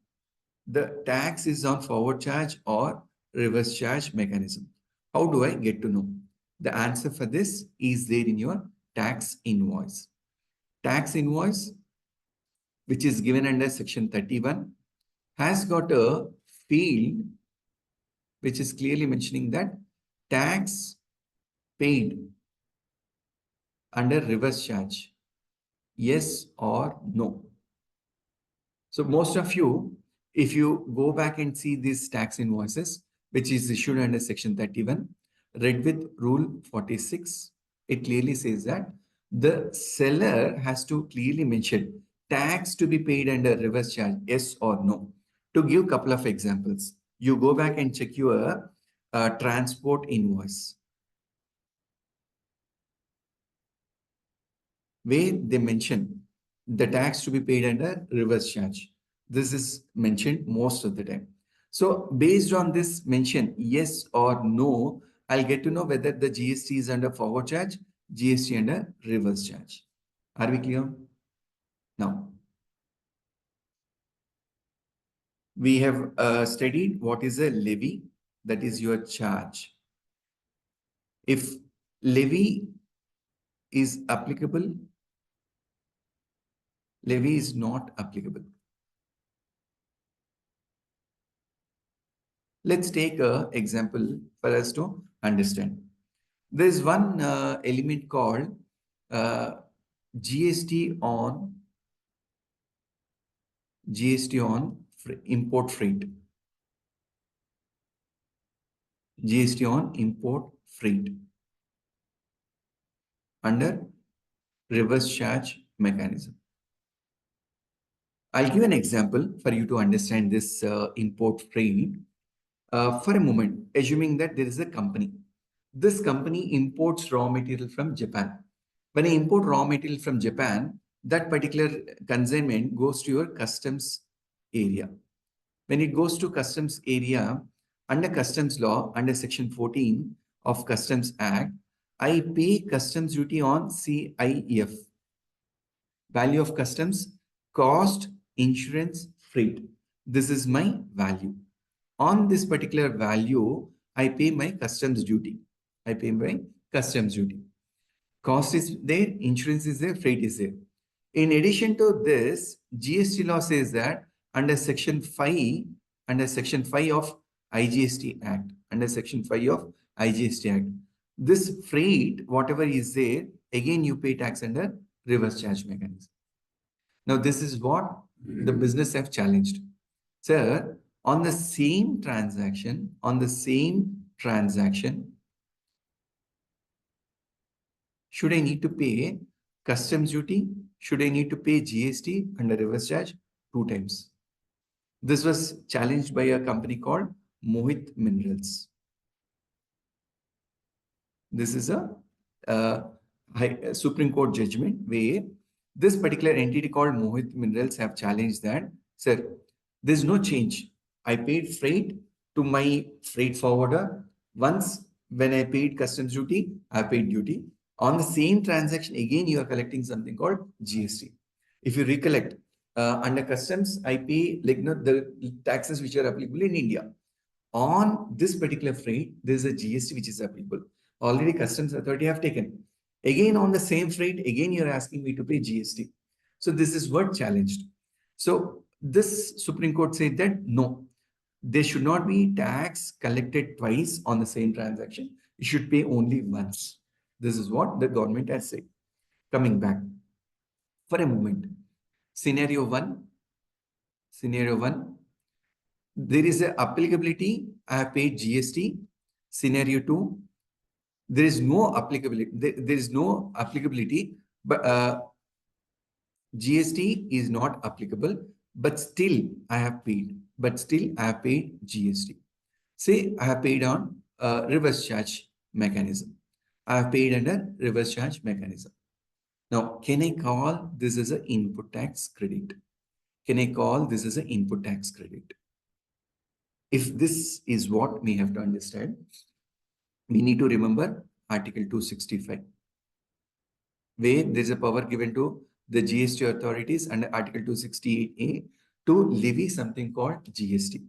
the tax is on forward charge or reverse charge mechanism? How do I get to know? The answer for this is there in your tax invoice. Tax invoice, which is given under section 31, has got a field which is clearly mentioning that tax paid under reverse charge, yes or no. So most of you, if you go back and see these tax invoices, which is issued under Section 31, read with Rule 46, it clearly says that the seller has to clearly mention tax to be paid under reverse charge, yes or no. To give a couple of examples, you go back and check your transport invoice, where they mention the tax to be paid under reverse charge. This is mentioned most of the time. So based on this mention, yes or no, I'll get to know whether the GST is under forward charge, GST under reverse charge. Are we clear? Now, we have studied what is a levy, that is your charge. If levy is applicable, levy is not applicable. Let's take an example for us to understand. There's one element called uh, GST on import freight. GST on import freight under reverse charge mechanism. I'll give an example for you to understand this import freight. For a moment, assuming that there is a company. This company imports raw material from Japan. When I import raw material from Japan, that particular consignment goes to your customs area. When it goes to customs area, under customs law, under section 14 of Customs Act, I pay customs duty on CIF, value of customs, cost, insurance, freight. This is my value. On this particular value, I pay my customs duty. I pay my customs duty. Cost is there, insurance is there, freight is there. In addition to this, GST law says that under section 5, of IGST Act, under section 5 of IGST Act, this freight, whatever is there, again you pay tax under reverse charge mechanism. Now, this is what the business have challenged. Sir, on the same transaction, should I need to pay customs duty? Should I need to pay GST under reverse charge? 2 times. This was challenged by a company called Mohit Minerals. This is a Supreme Court judgment where this particular entity called Mohit Minerals have challenged that, sir, there's no change. I paid freight to my freight forwarder. Once when I paid customs duty, I paid duty. On the same transaction, again, you are collecting something called GST. If you recollect, under customs, I pay like the taxes which are applicable in India. On this particular freight, there is a GST which is applicable. Already customs authority have taken. Again, on the same freight, again, you're asking me to pay GST. So this is what challenged. So this Supreme Court said that no, there should not be tax collected twice on the same transaction. You should pay only once. This is what the government has said. Coming back for a moment. Scenario one, there is a applicability. I have paid GST. Scenario 2, there is no applicability. There is no applicability, but GST is not applicable, but still I have paid. GST. Say I have paid on reverse charge mechanism. I have paid under reverse charge mechanism. Now, can I call this as an input tax credit? If this is what we have to understand, we need to remember Article 265, where there is a power given to the GST authorities under Article 268A to levy something called GST.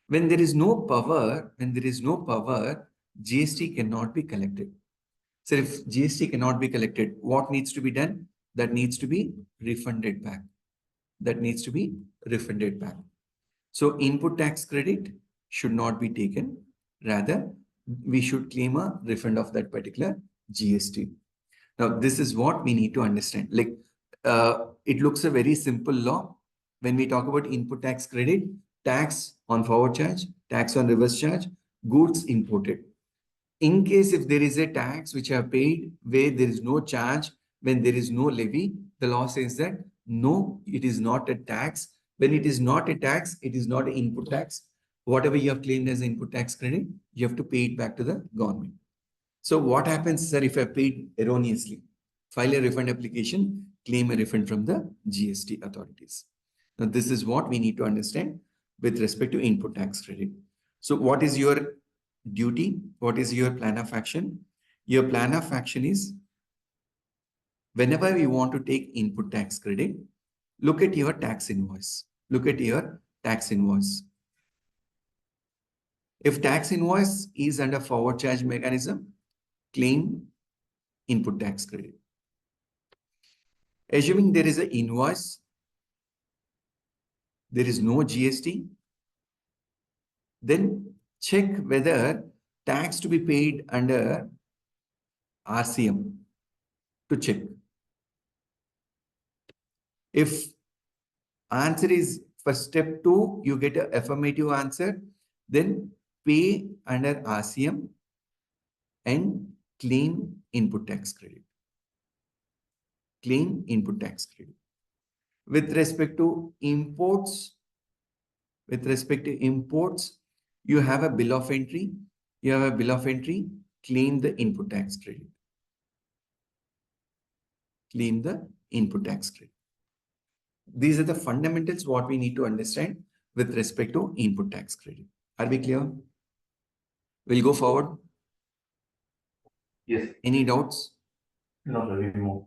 When there is no power, GST cannot be collected. So if GST cannot be collected, what needs to be done? That needs to be refunded back. So input tax credit should not be taken. Rather, we should claim a refund of that particular GST. Now, this is what we need to understand. Like, it looks a very simple law, when we talk about input tax credit, tax on forward charge, tax on reverse charge, goods imported. In case if there is a tax which are paid where there is no charge, when there is no levy, the law says that no, it is not a tax. When it is not a tax, it is not an input tax. Whatever you have claimed as input tax credit, you have to pay it back to the government. So what happens, sir, if I paid erroneously? File a refund application, claim a refund from the GST authorities. Now, this is what we need to understand with respect to input tax credit. So what is your duty? What is your plan of action? Your plan of action is whenever you want to take input tax credit, look at your tax invoice. Look at your tax invoice. If tax invoice is under forward charge mechanism, claim input tax credit. Assuming there is an invoice, there is no GST, then check whether tax to be paid under RCM to check. If answer is for step 2, you get an affirmative answer, then pay under RCM and claim input tax credit. Claim input tax credit. With respect to imports, you have a bill of entry. Claim the input tax credit. Claim the input tax credit. These are the fundamentals what we need to understand with respect to input tax credit. Are we clear? We'll go forward. Yes. Any doubts? No, sir, we move.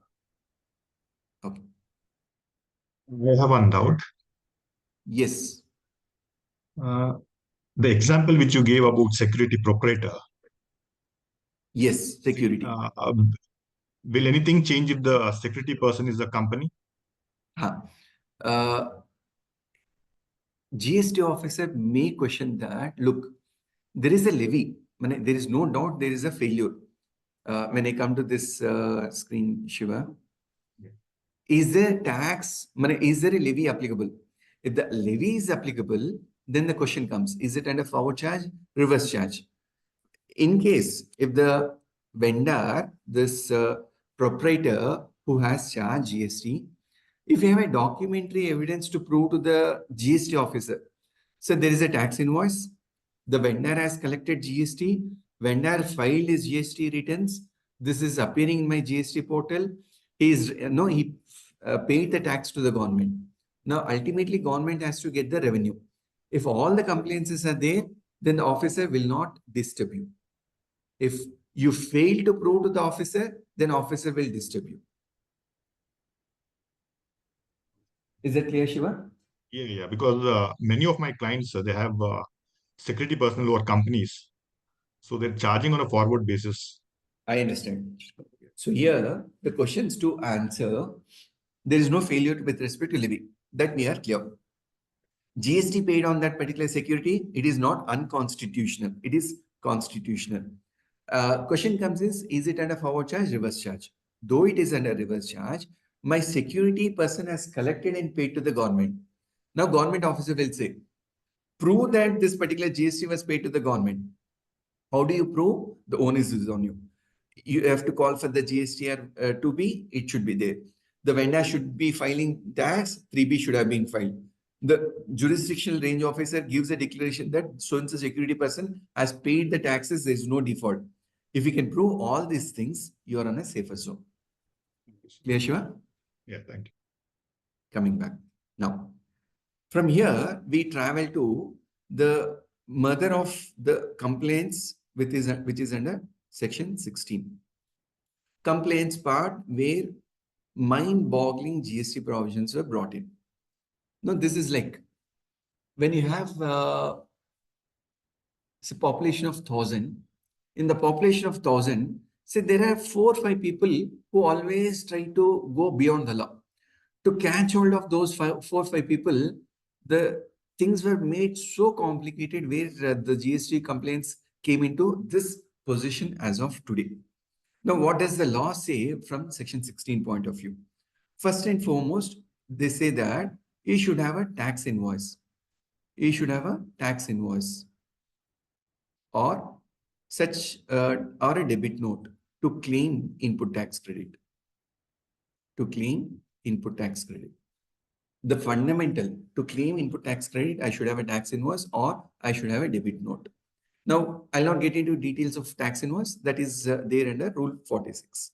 Okay. I have one doubt. Yes. The example which you gave about security proprietor. Yes, security. Will anything change if the security person is the company? GST officer may question that, look, there is a levy. There is no doubt there is a failure. When I come to this screen, Shiva, is there tax? Is there a levy applicable? If the levy is applicable, then the question comes, is it under forward charge, reverse charge? In case if the vendor, this proprietor who has charged GST, if you have a documentary evidence to prove to the GST officer, so there is a tax invoice, the vendor has collected GST, vendor filed his GST returns, this is appearing in my GST portal, he paid the tax to the government. Now, ultimately, government has to get the revenue. If all the compliances are there, then the officer will not disturb you. If you fail to prove to the officer, then officer will disturb you. Is that clear, Shiva? Yeah, because many of my clients, they have security personnel who are companies. So they're charging on a forward basis. I understand. So here, the questions to answer, there is no failure with respect to levy. That we are clear. GST paid on that particular security, it is not unconstitutional. It is constitutional. Question comes is it under forward charge, reverse charge? Though it is under reverse charge, my security person has collected and paid to the government. Now, government officer will say, prove that this particular GST was paid to the government. How do you prove? The onus is on you. You have to call for the GSTR 2B, it should be there. The vendor should be filing tax, 3B should have been filed. The jurisdictional range officer gives a declaration that so-and-so security person has paid the taxes, there is no default. If you can prove all these things, you are on a safer zone. Clear, Shiva? Yeah, thank you. Coming back. Now, from here, we travel to the mother of the complaints, which is under section 16. Complaints part where mind-boggling GST provisions were brought in. Now, this is like when you have it's a population of 1,000. In the population of 1,000, say there are 4 or 5 people who always try to go beyond the law. To catch hold of those 4 or 5 people, the things were made so complicated where the GST complaints came into this position as of today. Now, what does the law say from section 16 point of view? First and foremost, they say that you should have a tax invoice. You should have a tax invoice or such or a debit note to claim input tax credit. To claim input tax credit. The fundamental to claim input tax credit, I should have a tax invoice or I should have a debit note. Now, I'll not get into details of tax invoice. That is there under Rule 46.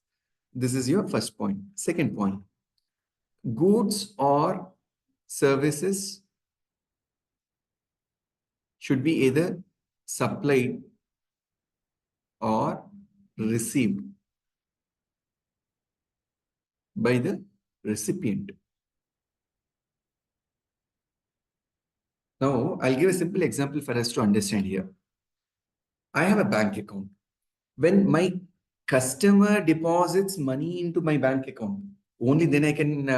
This is your first point. Second point, goods or services should be either supplied or received by the recipient. Now, I'll give a simple example for us to understand here. I have a bank account. When my customer deposits money into my bank account, only then I can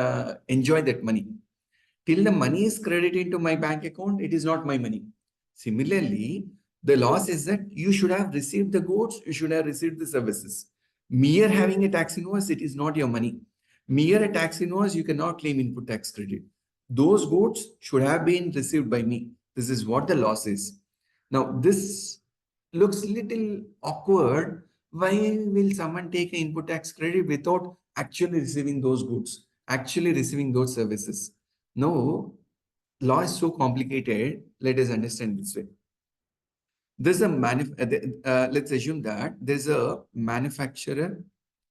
enjoy that money. Till the money is credited into my bank account, it is not my money. Similarly, the law says that you should have received the goods, you should have received the services. Mere having a tax invoice, it is not your money. Mere a tax invoice, you cannot claim input tax credit. Those goods should have been received by me. This is what the law says. Now, this looks little awkward. Why will someone take an input tax credit without actually receiving those goods, actually receiving those services? No, law is so complicated. Let us understand this way. There's a let's assume that there's a manufacturer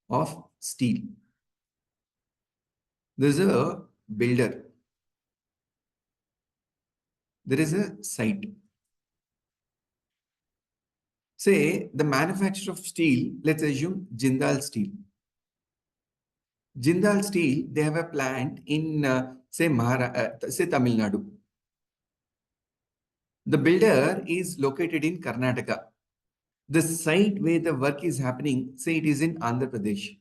of steel. There's a builder. There is a site. Say the manufacturer of steel, let's assume Jindal Steel. Jindal Steel, they have a plant in say Tamil Nadu. The builder is located in Karnataka. The site where the work is happening, say it is in Andhra Pradesh.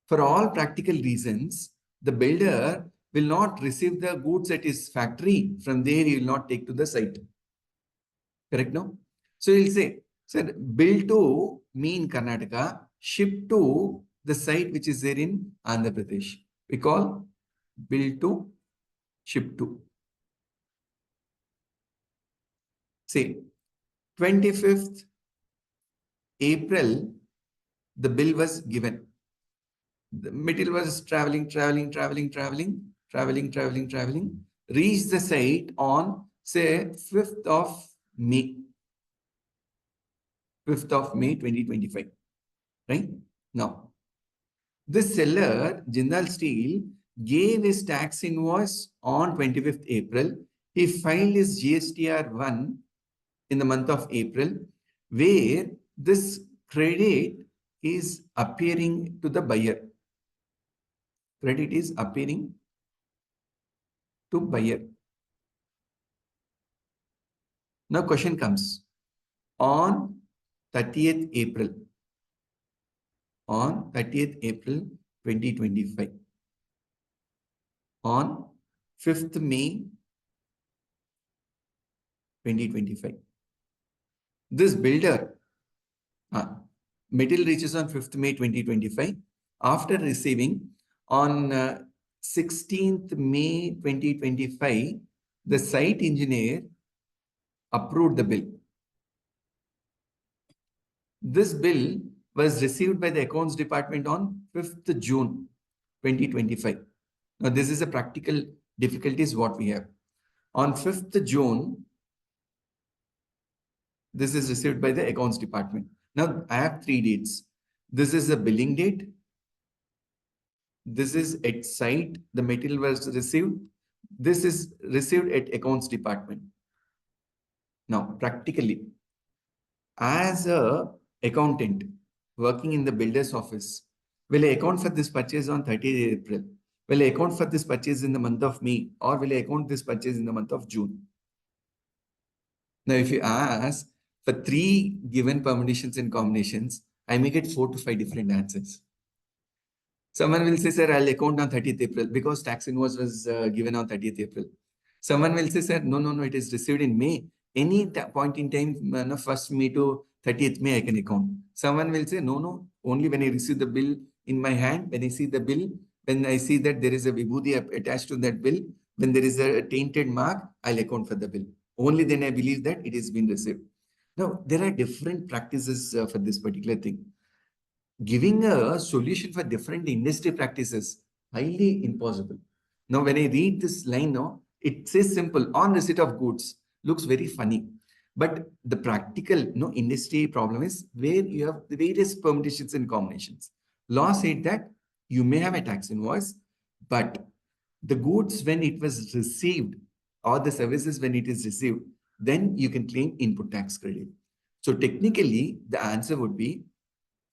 For all practical reasons, the builder will not receive the goods at his factory. From there, he will not take to the site. Correct, no? So he'll say, sir, build to me in Karnataka, ship to the site which is there in Andhra Pradesh. We call build to, ship to. Say, 25th April, the bill was given. The material was traveling, reached the site on, say, 5th of May. 5th of May 2025. Right? Now, this seller, Jindal Steel, gave his tax invoice on 25th April. He filed his GSTR1 in the month of April, where this credit is appearing to the buyer. Credit is appearing to buyer. Now question comes. On 30th April, on 30th April 2025, on 5th May 2025, this builder, material reaches on 5th May 2025. After receiving on 16th May 2025, the site engineer approved the bill. This bill was received by the accounts department on 5th June 2025. Now, this is a practical difficulties what we have. On 5th June, this is received by the accounts department. Now, I have 3 dates. This is the billing date. This is at site, the material was received. This is received at accounts department. Now, practically, as a accountant working in the builder's office, will I account for this purchase on 30th April? Will I account for this purchase in the month of May? Or will I account this purchase in the month of June? Now, if you ask for 3 given permutations and combinations, I may get 4 to 5 different answers. Someone will say, sir, I'll account on 30th April because tax invoice was given on 30th April. Someone will say, sir, no, it is received in May. Any point in time, 1st May to 30th May, I can account. Someone will say, no, only when I receive the bill in my hand, when I see the bill, when I see that there is a vibhuti attached to that bill, When there is a tainted mark, I'll account for the bill. Only then I believe that it has been received. Now, there are different practices for this particular thing. Giving a solution for different industry practices, highly impossible. Now, when I read this line now, it says simple, on receipt of goods, looks very funny. But the practical industry problem is where you have the various permutations and combinations. Law said that you may have a tax invoice, but the goods when it was received or the services when it is received, then you can claim input tax credit. So technically, the answer would be,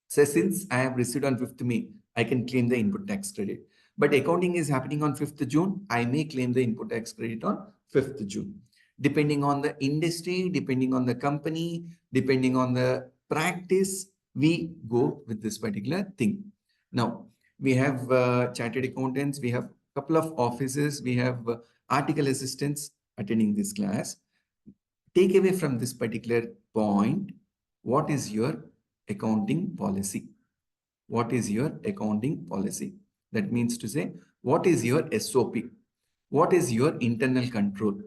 so since I have received on 5th May, I can claim the input tax credit. But accounting is happening on 5th June, I may claim the input tax credit on 5th June. Depending on the industry, depending on the company, depending on the practice, we go with this particular thing. Now, we have chartered accountants, we have a couple of offices, we have article assistants attending this class. Take away from this particular point, what is your accounting policy? What is your accounting policy? That means to say, what is your SOP? What is your internal control?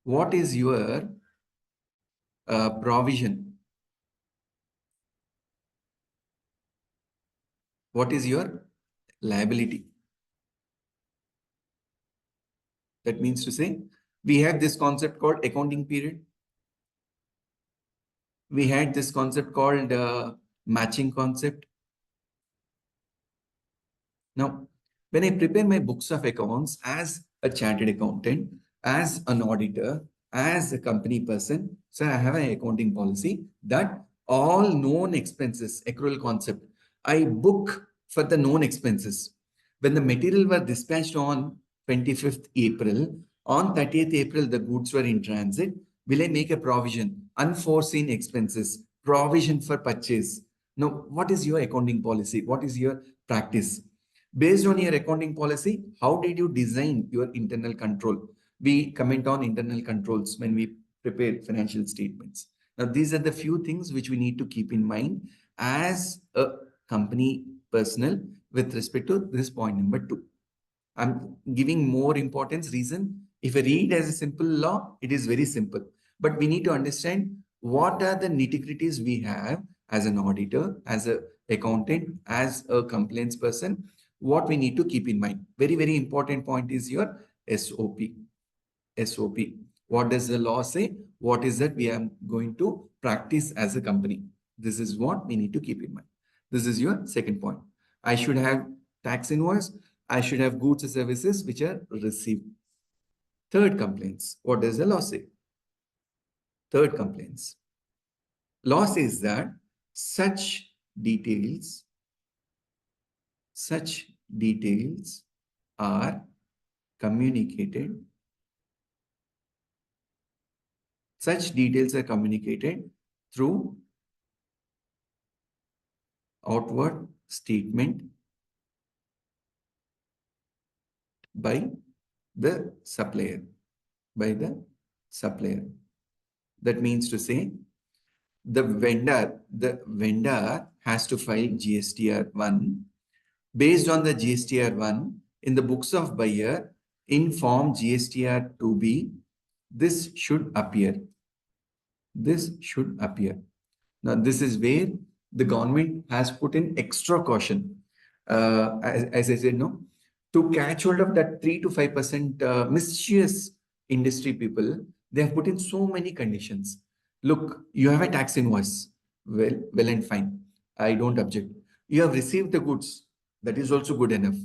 What is your provision? What is your liability? That means to say, we have this concept called accounting period. We had this concept called matching concept. Now, when I prepare my books of accounts as a chartered accountant, as an auditor, as a company person, so I have an accounting policy that all known expenses, accrual concept, I book for the known expenses. When the material were dispatched on 25th April, on 30th April, the goods were in transit, will I make a provision? Unforeseen expenses, provision for purchase. Now, what is your accounting policy? What is your practice? Based on your accounting policy, how did you design your internal control? We comment on internal controls when we prepare financial statements. Now, these are the few things which we need to keep in mind as a company personnel with respect to this point number 2. I'm giving more importance reason. If I read as a simple law, it is very simple. But we need to understand what are the nitty-gritties we have as an auditor, as an accountant, as a compliance person, what we need to keep in mind. Very, very important point is your SOP. SOP. What does the law say? What is that we are going to practice as a company? This is what we need to keep in mind. This is your second point. I should have tax invoice. I should have goods and services which are received. Third complaints. What does the law say? Third complaints. Law says that such details are communicated. Such details are communicated through outward statement by the supplier. That means to say the vendor has to file GSTR1. Based on the GSTR1, in the books of buyer, in form GSTR2B, this should appear. This should appear. Now, this is where the government has put in extra caution. As I said, no, to catch hold of that 3 to 5% mischievous industry people, they have put in so many conditions. Look, you have a tax invoice. Well and fine. I don't object. You have received the goods. That is also good enough.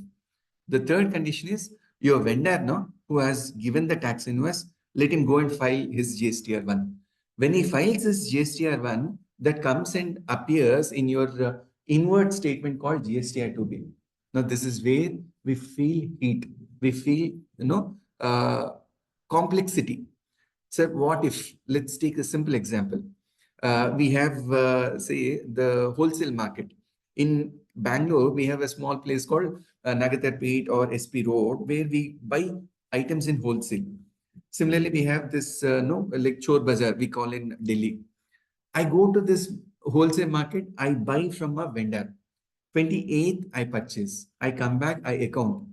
The third condition is your vendor, no, who has given the tax invoice, let him go and file his GSTR1. When he files his GSTR1, that comes and appears in your inward statement called GSTR2B. Now, this is where we feel heat. We feel, complexity. So what if, let's take a simple example. We have, say, the wholesale market. In Bangalore, we have a small place called Nagatharpet or SP Road, where we buy items in wholesale. Similarly, we have this, like Chor Bazaar, we call in Delhi. I go to this wholesale market, I buy from a vendor. 28th, I purchase. I come back, I account.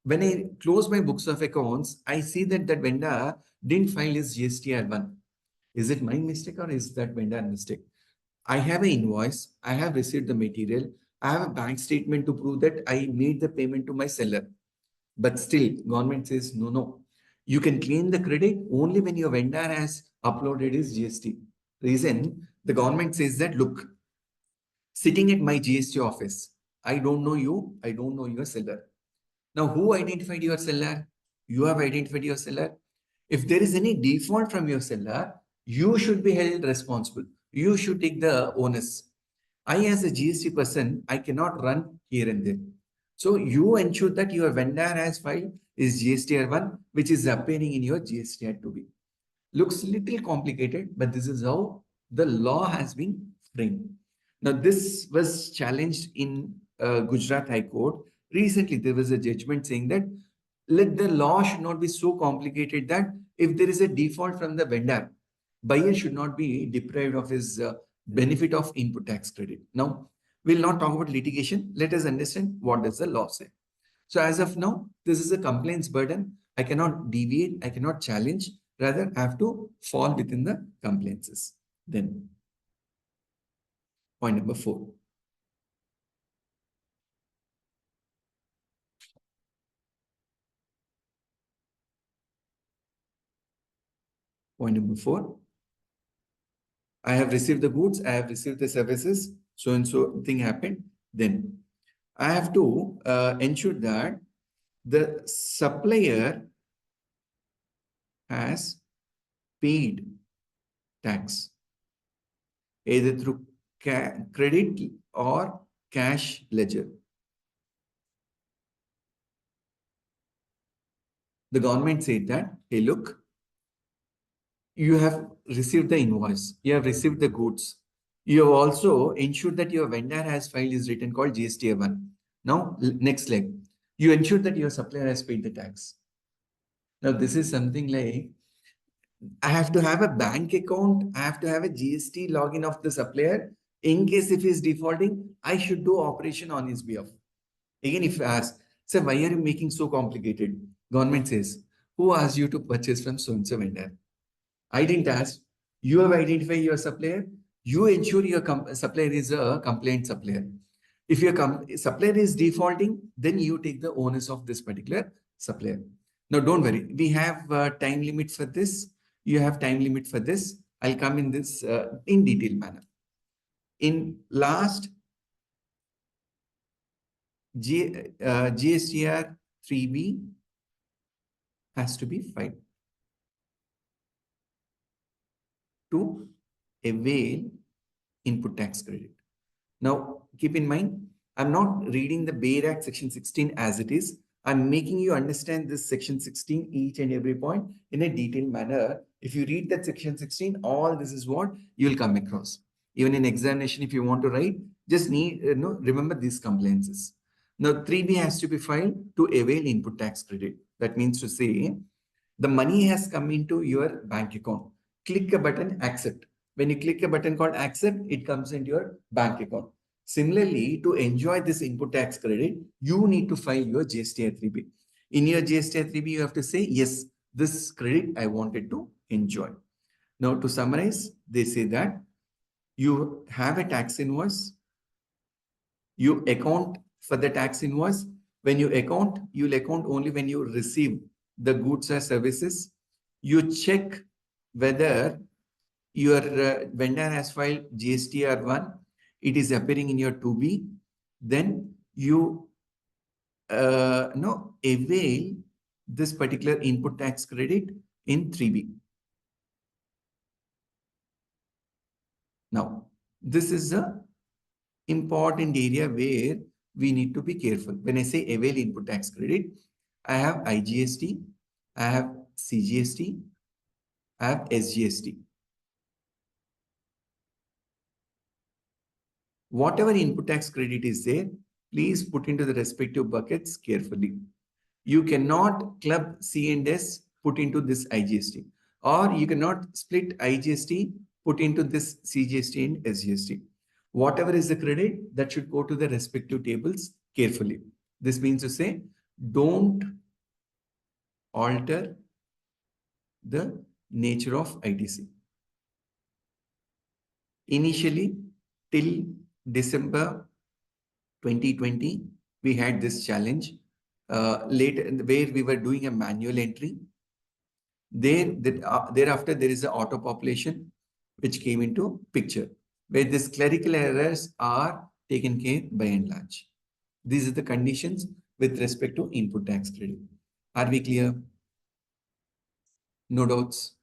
When I close my books of accounts, I see that that vendor didn't file his GSTR1. Is it my mistake or is that vendor mistake? I have an invoice. I have received the material. I have a bank statement to prove that I made the payment to my seller. But still, government says, no, no. You can claim the credit only when your vendor has uploaded his GST. Reason, the government says that, look, sitting at my GST office, I don't know you, I don't know your seller. Now, who identified your seller? You have identified your seller. If there is any default from your seller, you should be held responsible. You should take the onus. I, as a GST person, I cannot run here and there. So you ensure that your vendor has filed is GSTR1, which is appearing in your GSTR2B. Looks little complicated, but this is how the law has been framed. Now, this was challenged in Gujarat High Court. Recently, there was a judgment saying that let the law should not be so complicated that if there is a default from the vendor, buyer should not be deprived of his benefit of input tax credit. Now, we'll not talk about litigation. Let us understand what does the law say. So as of now, this is a complaints burden. I cannot deviate. I cannot challenge. Rather, I have to fall within the compliances. Then, point number 4. Point number 4. I have received the goods. I have received the services. So and so thing happened. Then, I have to ensure that the supplier has paid tax either through credit or cash ledger. The government said that, hey, look, you have received the invoice, you have received the goods. You have also ensured that your vendor has filed his return called GSTR1. Now, next leg, you ensure that your supplier has paid the tax. Now, this is something like, I have to have a bank account, I have to have a GST login of the supplier. In case if he's defaulting, I should do operation on his behalf. Again, if you ask, sir, why are you making so complicated? Government says, who asked you to purchase from so-and-so vendor? I didn't ask. You have identified your supplier. You ensure your supplier is a compliant supplier. If your supplier is defaulting, then you take the onus of this particular supplier. Now, don't worry. We have time limit for this. You have time limit for this. I'll come in this in detailed manner. In last GSTR 3B has to be filed to avail input tax credit. Now, keep in mind, I'm not reading the Bayer Act Section 16 as it is. I'm making you understand this Section 16, each and every point in a detailed manner. If you read that Section 16, all this is what you will come across. Even in examination, if you want to write, just need remember these compliances. Now, 3B has to be filed to avail input tax credit. That means to say, the money has come into your bank account. Click a button, accept. When you click a button called accept, it comes into your bank account. Similarly, to enjoy this input tax credit, you need to file your GSTR 3B. In your GSTR 3B, you have to say, yes, this credit I wanted to enjoy. Now, to summarize, they say that you have a tax invoice, you account for the tax invoice. When you account, you'll account only when you receive the goods or services. You check whether your vendor has filed GSTR1, it is appearing in your 2B, then you avail this particular input tax credit in 3B. Now, this is the important area where we need to be careful. When I say avail input tax credit, I have IGST, I have CGST, I have SGST. Whatever input tax credit is there, please put into the respective buckets carefully. You cannot club C and S put into this IGST, or you cannot split IGST put into this CGST and SGST. Whatever is the credit, that should go to the respective tables carefully. This means to say, don't alter the nature of ITC. Initially, till December 2020, we had this challenge. Where we were doing a manual entry. Thereafter, there is an auto population which came into picture, where these clerical errors are taken care by and large. These are the conditions with respect to input tax credit. Are we clear? No doubts?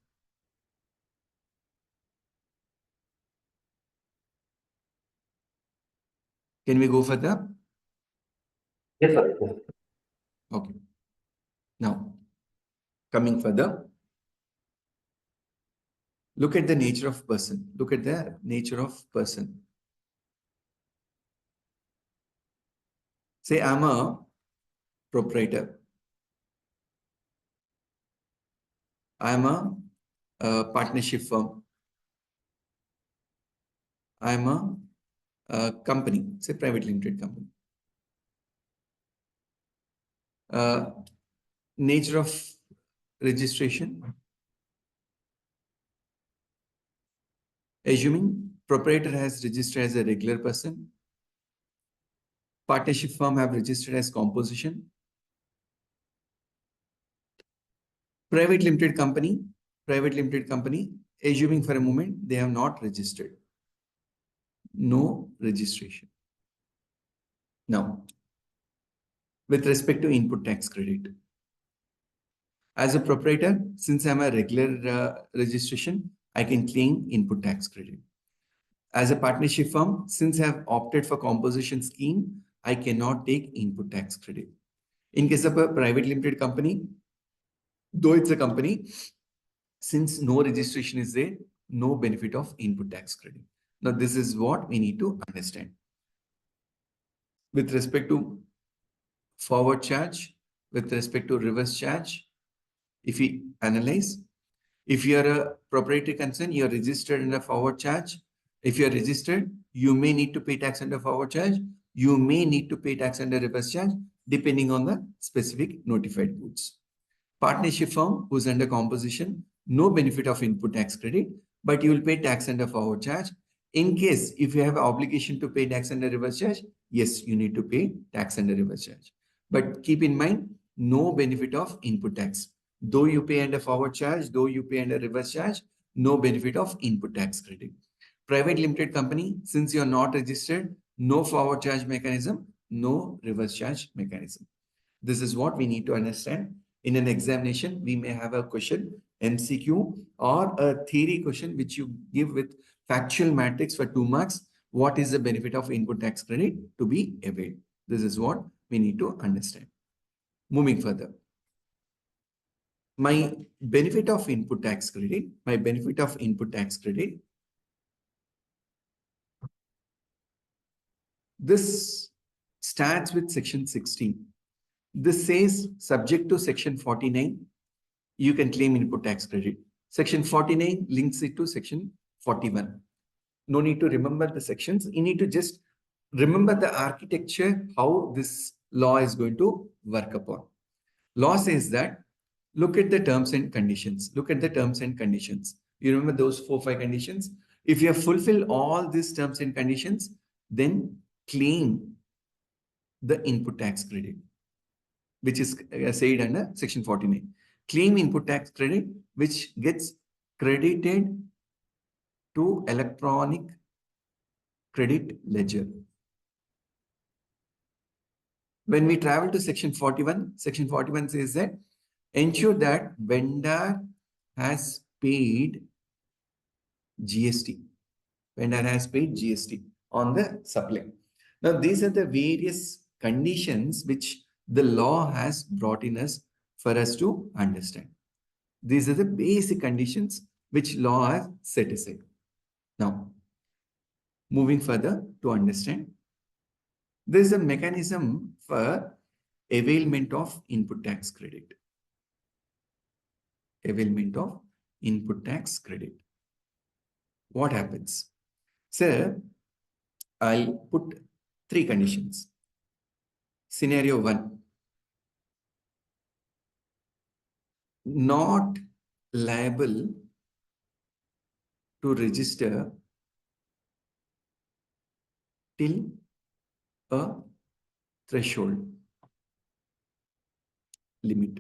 Can we go further? Yes, sir. Yes. Okay. Now, coming further, look at the nature of person. Look at the nature of person. Say I'm a proprietor. I'm a partnership firm. I'm a company, say private limited company. Nature of registration. Assuming proprietor has registered as a regular person. Partnership firm have registered as composition. Private limited company, assuming for a moment, they have not registered. No registration. Now, with respect to input tax credit. As a proprietor, since I'm a regular registration, I can claim input tax credit. As a partnership firm, since I have opted for composition scheme, I cannot take input tax credit. In case of a private limited company, though it's a company, since no registration is there, no benefit of input tax credit. Now, this is what we need to understand. With respect to forward charge, with respect to reverse charge, if we analyze, if you are a proprietary concern, you are registered under forward charge. If you are registered, you may need to pay tax under forward charge. You may need to pay tax under reverse charge, depending on the specific notified goods. Partnership firm who's under composition, no benefit of input tax credit, but you will pay tax under forward charge. In case if you have an obligation to pay tax under reverse charge, yes, you need to pay tax under reverse charge. But keep in mind, no benefit of input tax. Though you pay under forward charge, though you pay under reverse charge, no benefit of input tax credit. Private limited company, since you are not registered, no forward charge mechanism, no reverse charge mechanism. This is what we need to understand. In an examination, we may have a question, MCQ, or a theory question, which you give with factual matrix for 2 marks. What is the benefit of input tax credit to be availed? This is what we need to understand. Moving further. My benefit of input tax credit, this starts with section 16. This says subject to section 49, you can claim input tax credit. Section 49 links it to section 41. No need to remember the sections. You need to just remember the architecture, how this law is going to work upon. Law says that, look at the terms and conditions. Look at the terms and conditions. You remember those 4-5 conditions? If you have fulfilled all these terms and conditions, then claim the input tax credit, which is said under section 49. Claim input tax credit, which gets credited to electronic credit ledger. When we travel to section 41 says that ensure that vendor has paid GST. Vendor has paid GST on the supply. Now, these are the various conditions which the law has brought in us for us to understand. These are the basic conditions which law has set aside. Now, moving further to understand, there is a mechanism for availment of input tax credit. Availment of input tax credit. What happens? Sir, I'll put 3 conditions. Scenario 1. not liable to register till a threshold limit.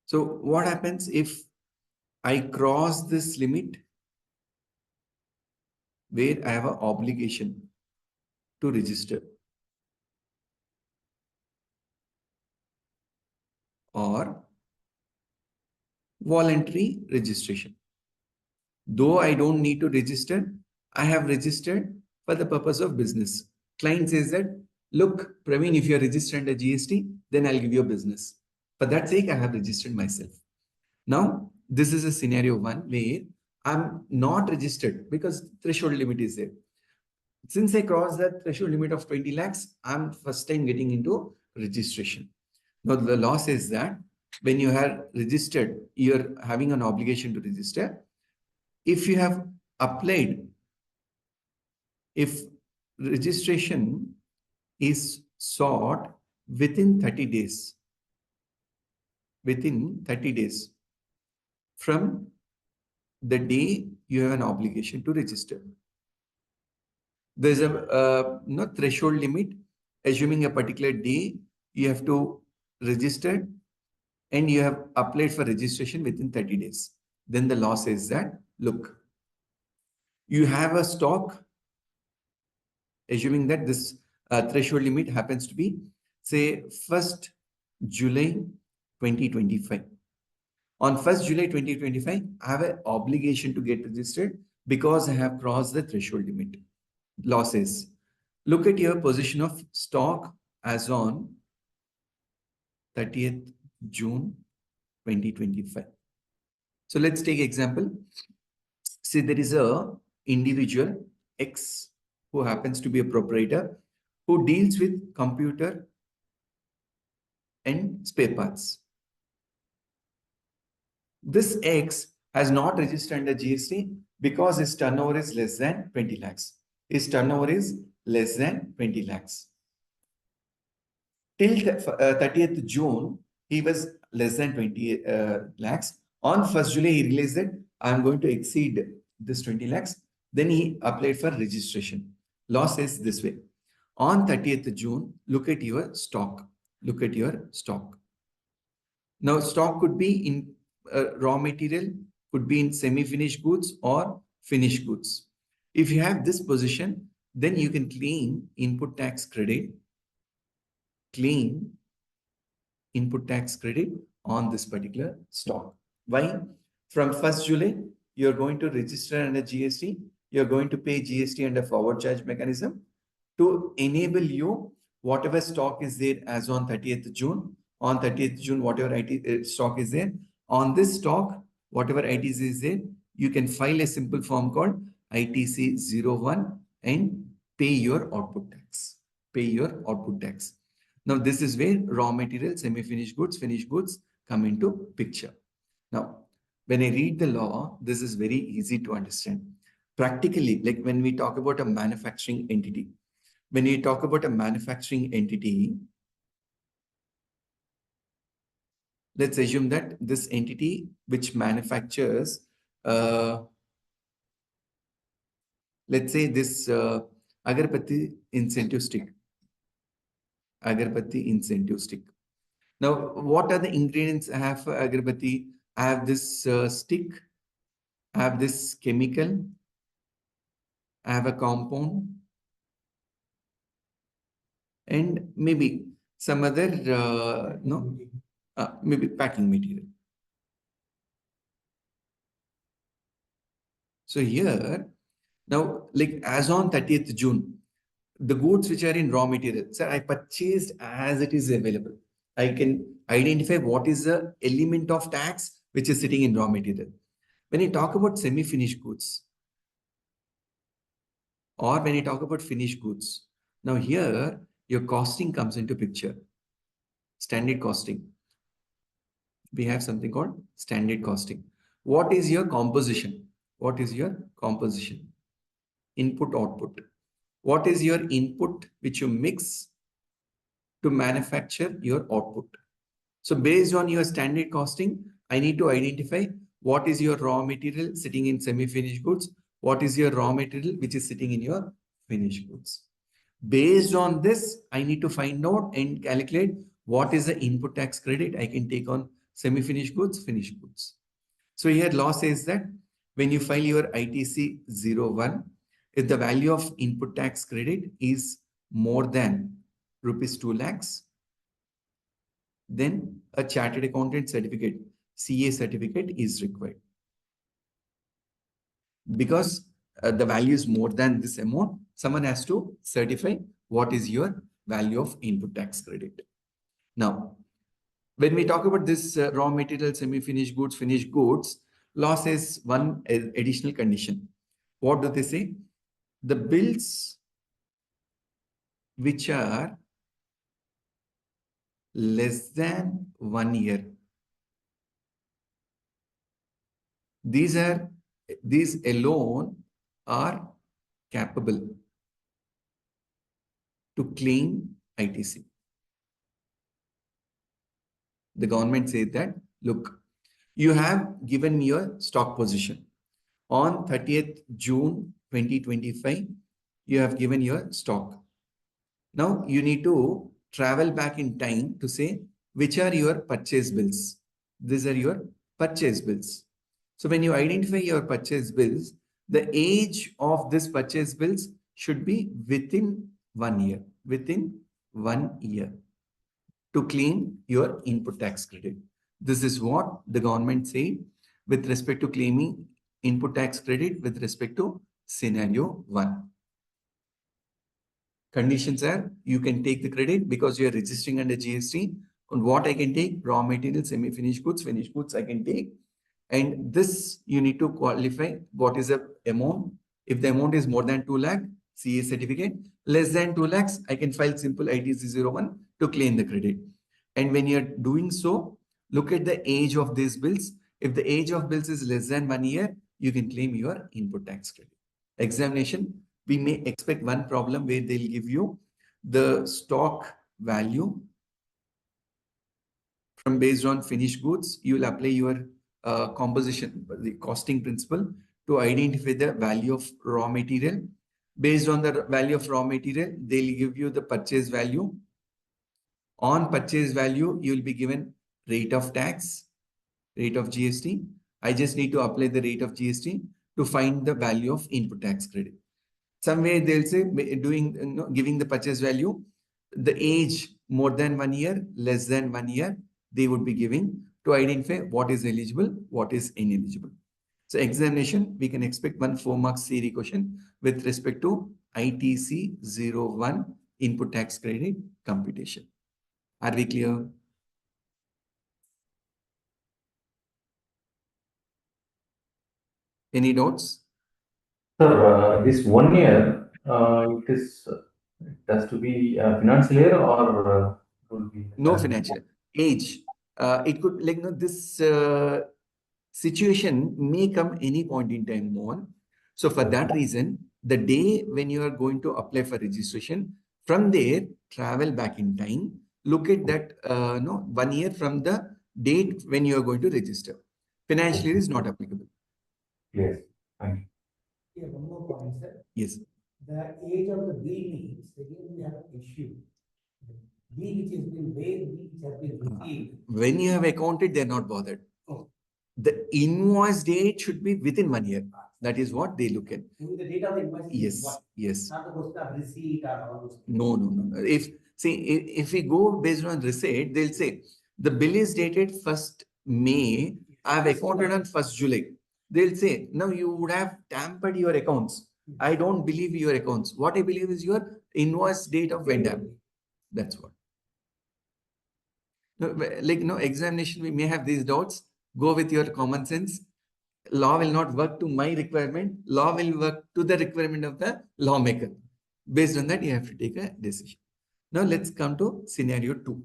So what happens if I cross this limit where I have an obligation to register or voluntary registration? Though I don't need to register, I have registered for the purpose of business. Client says that, look, Praveen, if you're registered under GST, then I'll give you a business. For that sake, I have registered myself. Now, this is a scenario one where I'm not registered because threshold limit is there. Since I crossed that threshold limit of 20 lakhs, I'm first time getting into registration. Now, the law says that when you are registered, you're having an obligation to register. If you have applied, if registration is sought within 30 days, from the day you have an obligation to register. There's a no threshold limit. Assuming a particular day, you have to register and you have applied for registration within 30 days. Then the law says that, look, you have a stock, assuming that this threshold limit happens to be, say, 1st July 2025. On 1st July 2025, I have an obligation to get registered because I have crossed the threshold limit. Law says, look at your position of stock as on 30th June 2025. So let's take example. Say there is a individual X who happens to be a proprietor who deals with computer and spare parts. This X has not registered under GST because his turnover is less than 20 lakhs. His turnover is less than 20 lakhs. Till 30th June, he was less than 20 lakhs. On 1st July, he realized that I'm going to exceed this 20 lakhs. Then he applied for registration. Law says this way. On 30th June, look at your stock. Look at your stock. Now, stock could be in raw material, could be in semi-finished goods or finished goods. If you have this position, then you can claim input tax credit, on this particular stock. Why? From 1st July, you're going to register under GST. You're going to pay GST under forward charge mechanism to enable you whatever stock is there as on 30th June. On 30th June, whatever IT stock is there. On this stock, whatever ITC is there, you can file a simple form called ITC 01 and pay your output tax. Now, this is where raw material, semi-finished goods, finished goods come into picture. Now, when I read the law, this is very easy to understand. Practically, like when we talk about a manufacturing entity, let's assume that this entity which manufactures, let's say this agarbatti incentive stick. Now, what are the ingredients I have for agarbatti? I have this stick, I have this chemical, I have a compound, and maybe some other, maybe packing material. So here, now, like as on 30th June, the goods which are in raw material, sir, I purchased as it is available. I can identify what is the element of tax which is sitting in raw material. When you talk about semi-finished goods or when you talk about finished goods, now here your costing comes into picture. Standard costing. We have something called standard costing. What is your composition? Input, output. What is your input which you mix to manufacture your output? So based on your standard costing, I need to identify what is your raw material sitting in semi-finished goods, what is your raw material which is sitting in your finished goods. Based on this, I need to find out and calculate what is the input tax credit I can take on semi-finished goods, finished goods. So here law says that when you file your ITC 01, if the value of input tax credit is more than rupees 2 lakhs, then a chartered accountant certificate, CA certificate is required. Because the value is more than this amount, someone has to certify what is your value of input tax credit. Now, when we talk about this raw material, semi-finished goods, finished goods, law says one additional condition. What do they say? The bills which are less than 1 year, these alone are capable to claim ITC. The government said that, look, you have given me your stock position. On 30th June 2025, you have given your stock. Now you need to travel back in time to say which are your purchase bills. These are your purchase bills. So when you identify your purchase bills, the age of this purchase bills should be within 1 year. Within 1 year to claim your input tax credit. This is what the government said with respect to claiming input tax credit with respect to scenario 1. Conditions are you can take the credit because you are registering under GST. And what I can take, raw material, semi-finished goods, finished goods I can take. And this you need to qualify what is the amount. If the amount is more than 2 lakh, CA certificate, less than 2 lakhs, I can file simple ITC 01 to claim the credit. And when you're doing so, look at the age of these bills. If the age of bills is less than 1 year, you can claim your input tax credit. Examination, we may expect one problem where they'll give you the stock value from based on finished goods. You will apply your composition, the costing principle to identify the value of raw material. Based on the value of raw material, they'll give you the purchase value. On purchase value, you will be given rate of tax, rate of GST. I just need to apply the rate of GST to find the value of input tax credit. Somewhere they'll say doing giving the purchase value, the age more than 1 year, less than 1 year, they would be giving to identify what is eligible, what is ineligible. So examination, we can expect 1 4-mark theory question with respect to ITC 01 input tax credit computation. Are we clear? Any doubts? Sir, this 1 year, it has to be a financial year or will be No financial age. It could like this situation may come any point in time, Mohan. So for that reason, the day when you are going to apply for registration, from there travel back in time. Look at that. No, 1 year from the date when you are going to register. Financial year is not applicable. Yes. Thank you. Yeah, one more point, sir. Yes. The age of the bill means again we have an issue. The bill which has been paid, bill which has been received. When you have accounted, they're not bothered. Oh. The invoice date should be within 1 year. That is what they look at. Only the date of the invoice. Yes, What? yes. Not the question of receipt or all those things. No, no, no. If we go based on receipt, they'll say the bill is dated 1st May. I have accounted on 1st July. They'll say, no, you would have tampered your accounts. I don't believe your accounts. What I believe is your invoice date of vendor. That's what. No, like examination, we may have these doubts. Go with your common sense. Law will not work to my requirement. Law will work to the requirement of the lawmaker. Based on that, you have to take a decision. Now let's come to scenario 2.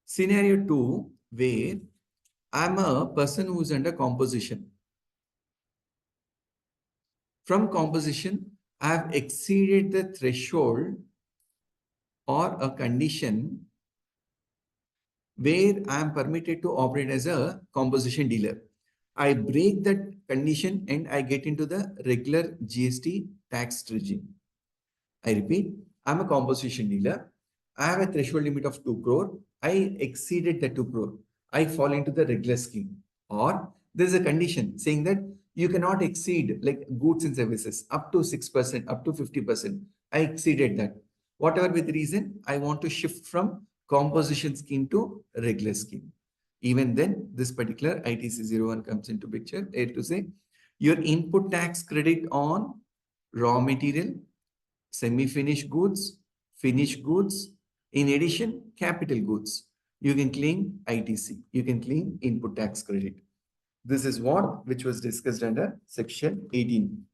Scenario 2, where I'm a person who's under composition. From composition, I have exceeded the threshold or a condition where I am permitted to operate as a composition dealer. I break that condition and I get into the regular GST tax regime. I repeat, I'm a composition dealer. I have a threshold limit of 2 crore. I exceeded the 2 crore. I fall into the regular scheme. Or there's a condition saying that you cannot exceed like goods and services up to 6%, up to 50%. I exceeded that. Whatever be the reason, I want to shift from composition scheme to regular scheme. Even then, this particular ITC 01 comes into picture, here to say your input tax credit on raw material, semi-finished goods, finished goods, in addition, capital goods. You can claim ITC, you can claim input tax credit. This is what which was discussed under section 18.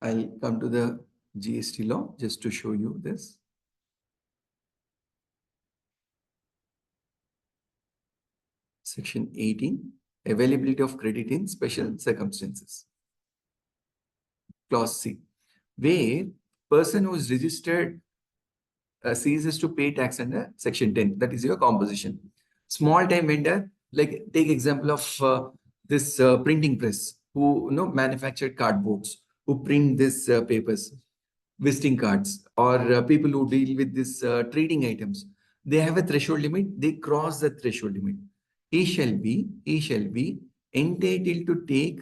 I'll come to the GST law just to show you this. Section 18, availability of credit in special circumstances. Clause C, where person who is registered ceases to pay tax under section 10, that is your composition. Small time vendor, like take example of this printing press who manufactured cardboards, who print this papers, visiting cards, or people who deal with this trading items. They have a threshold limit, they cross the threshold limit. He shall be entitled to take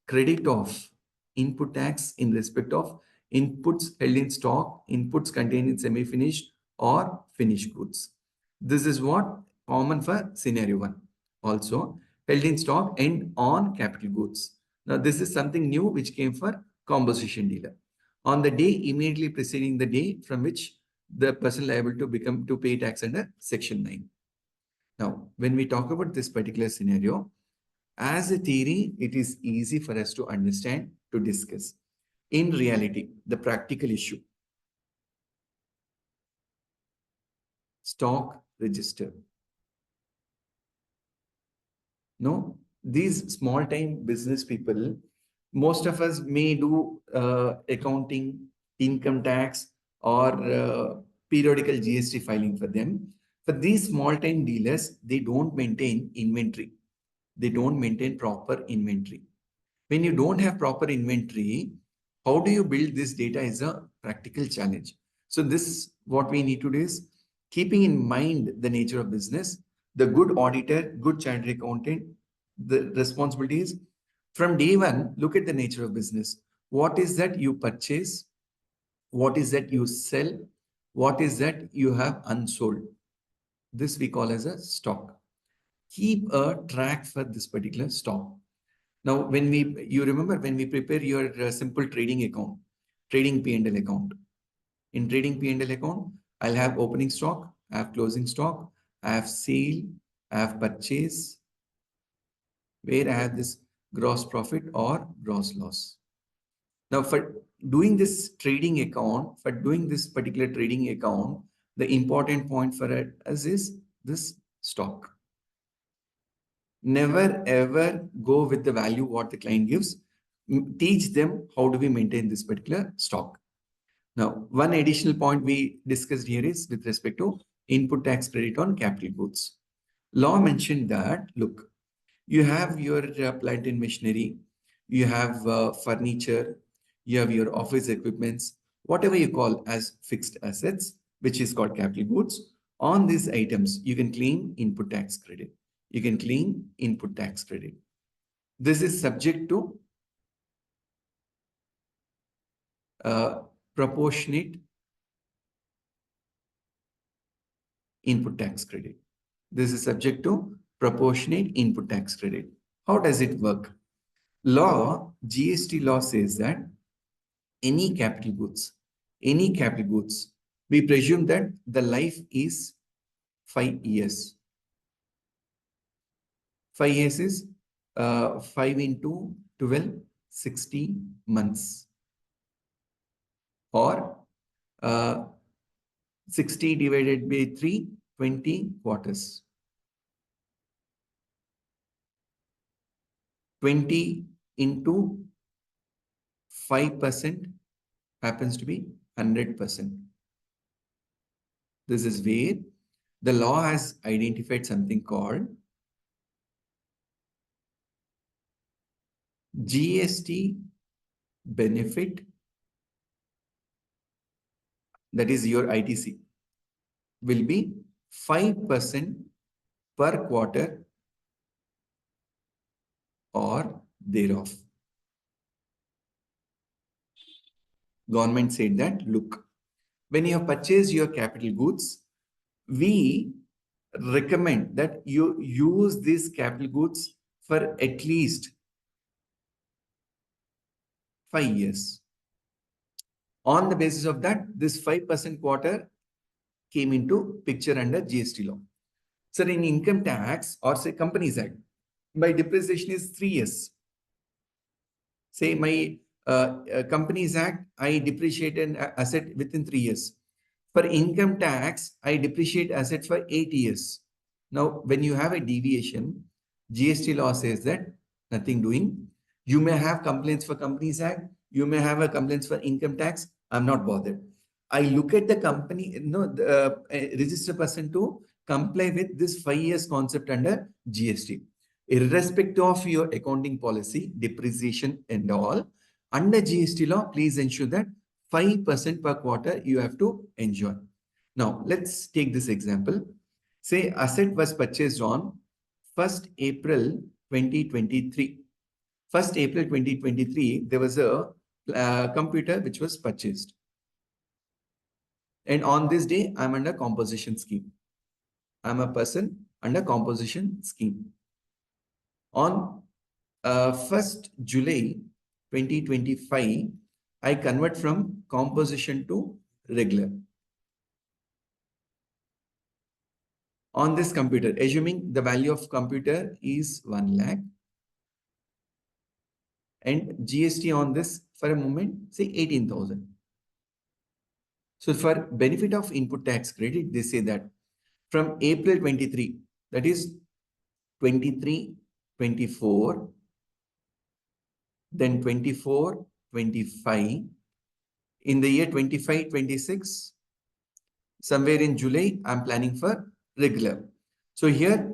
credit of input tax in respect of inputs held in stock, inputs contained in semi-finished or finished goods. This is what common for scenario 1. Also, held in stock and on capital goods. Now, this is something new which came for composition dealer. On the day immediately preceding the day from which the person liable to pay tax under section 9. Now, when we talk about this particular scenario, as a theory, it is easy for us to understand, to discuss. In reality, the practical issue, stock register. No, these small time business people, most of us may do accounting, income tax, or periodical GST filing for them. For these small time dealers, they don't maintain inventory. They don't maintain proper inventory. When you don't have proper inventory, how do you build this data is a practical challenge. So this, what we need to do is, keeping in mind the nature of business, the good auditor, good chartered accountant, the responsibilities from day one, look at the nature of business. What is that you purchase? What is that you sell? What is that you have unsold? This we call as a stock. Keep a track for this particular stock. Now, you remember when we prepare your simple trading account, trading P&L account. In trading P&L account, I'll have opening stock, I have closing stock, I have sale, I have purchase, where I have this gross profit or gross loss. Now, for doing this trading account, the important point for us is this stock. Never ever go with the value what the client gives. Teach them how do we maintain this particular stock. Now, one additional point we discussed here is with respect to input tax credit on capital goods. Law mentioned that, look, you have your plant and machinery, you have furniture, you have your office equipments, whatever you call as fixed assets, which is called capital goods. On these items, you can claim input tax credit. You can claim input tax credit. This is subject to proportionate input tax credit. This is subject to proportionate input tax credit. How does it work? Law, GST law says that any capital goods, we presume that the life is 5 years. 5 years is 5 into 12, 60 months. or 60 divided by 3, 20 quarters. 20 into 5% happens to be 100%. This is where the law has identified something called GST benefit, that is your ITC, will be 5% per quarter or thereof. Government said that, look, when you have purchased your capital goods, we recommend that you use these capital goods for at least 5 years. On the basis of that, this 5% quarter came into picture under GST law. So in income tax or say Companies Act, my depreciation is 3 years. Say my Companies Act, I depreciate an asset within 3 years. For income tax, I depreciate asset for 8 years. Now, when you have a deviation, GST law says that nothing doing. You may have complaints for Companies Act. You may have a complaints for income tax. I'm not bothered. I look at the company, the register person to comply with this 5 years concept under GST. Irrespective of your accounting policy, depreciation and all, under GST law, please ensure that 5% per quarter you have to enjoy. Now, let's take this example. Say asset was purchased on 1st April 2023. 1st April 2023, there was a computer which was purchased. And on this day, I'm under composition scheme. I'm a person under composition scheme. On 1st July 2025, I convert from composition to regular. On this computer, assuming the value of computer is 1 lakh and GST on this for a moment, say 18,000. So for benefit of input tax credit, they say that from April 23, that is 23, 24, then 24, 25, in the year 25, 26, somewhere in July, I'm planning for regular. So here,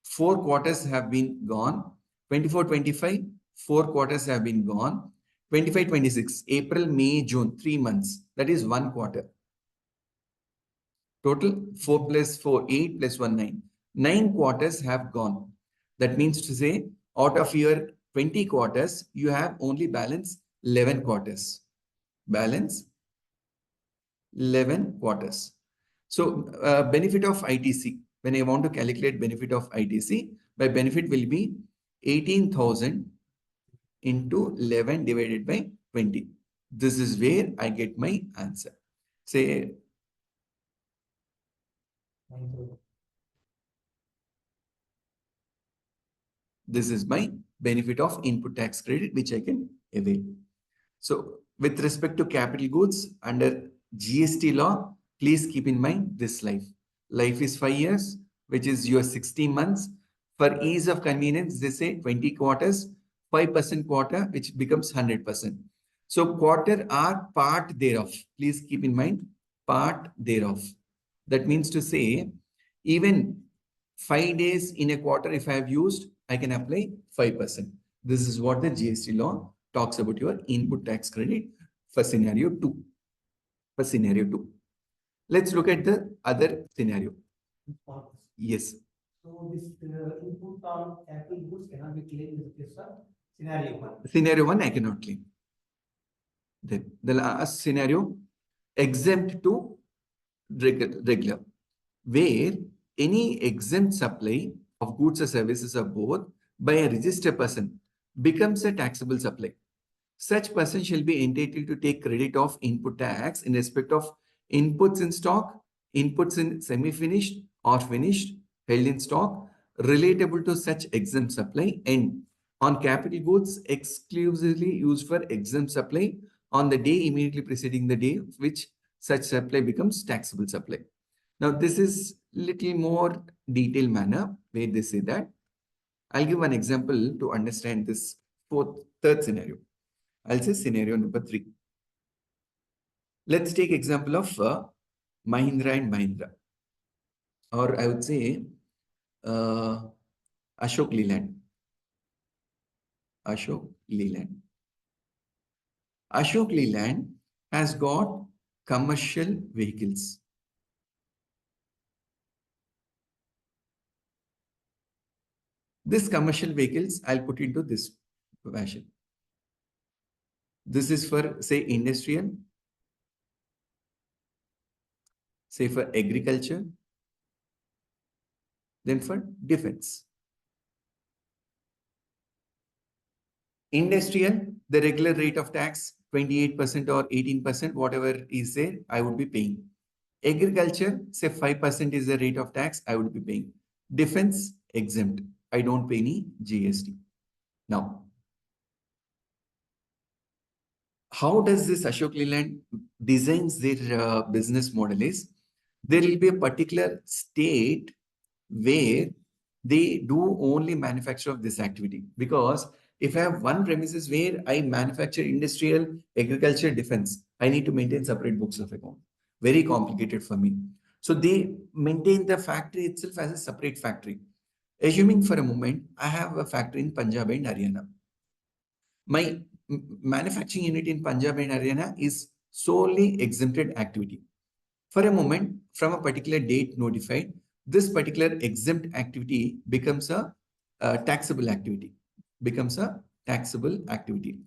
4 quarters have been gone. 24, 25, 4 quarters have been gone. 25, 26, April, May, June, 3 months. That is 1 quarter. Total 4 plus 4, 8 plus 1, 9. 9 quarters have gone. That means to say, out of your 20 quarters, you have only balance 11 quarters. Balance 11 quarters. So benefit of ITC, when I want to calculate benefit of ITC, my benefit will be 18,000 into 11 divided by 20. This is where I get my answer. Say, this is my benefit of input tax credit, which I can avail. So with respect to capital goods under GST law, please keep in mind this life. Life is 5 years, which is your 60 months. For ease of convenience, they say 20 quarters, 5% quarter, which becomes 100%. So quarter are part thereof. Please keep in mind, part thereof. That means to say, even 5 days in a quarter, if I have used, I can apply 5%. This is what the GST law talks about your input tax credit for scenario 2. For scenario 2. Let's look at the other scenario. Yes. So this input on capital goods cannot be claimed in the case of scenario 1. Scenario 1, I cannot claim. Then the last scenario, exempt to regular, where any exempt supply of goods or services of both by a registered person becomes a taxable supply. Such person shall be entitled to take credit of input tax in respect of inputs in stock, inputs in semi-finished or finished, held in stock, relatable to such exempt supply, and on capital goods exclusively used for exempt supply on the day immediately preceding the day which such supply becomes taxable supply. Now, this is little more detailed manner where they say that. I'll give one example to understand this third scenario. I'll say scenario number 3. Let's take example of Mahindra and Mahindra, or I would say Ashok Leland. Ashok Leland. Ashok Leland has got commercial vehicles. This commercial vehicles, I'll put into this fashion. This is for, say, industrial, say for agriculture, then for defense. Industrial, the regular rate of tax, 28% or 18%, whatever is there, I would be paying. Agriculture, say 5% is the rate of tax, I would be paying. Defense, exempt. I don't pay any GST. Now, how does this Ashok Leland designs their business model is, there will be a particular state where they do only manufacture of this activity. Because if I have one premises where I manufacture industrial, agriculture, defense, I need to maintain separate books of account. Very complicated for me. So they maintain the factory itself as a separate factory. Assuming for a moment, I have a factory in Punjab and Haryana. My manufacturing unit in Punjab and Haryana is solely exempted activity. For a moment, from a particular date notified, this particular exempt activity becomes a taxable activity. Becomes a taxable activity.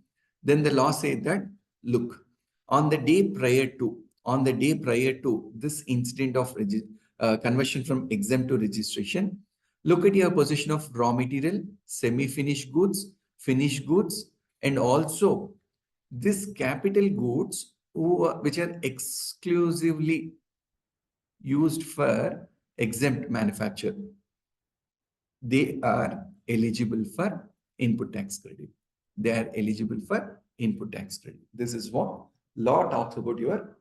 Then the law says that, look, on the day prior to this incident of conversion from exempt to registration, look at your position of raw material, semi-finished goods, finished goods, and also this capital goods which are exclusively used for exempt manufacture. They are eligible for input tax credit. They are eligible for input tax credit. This is what law talks about your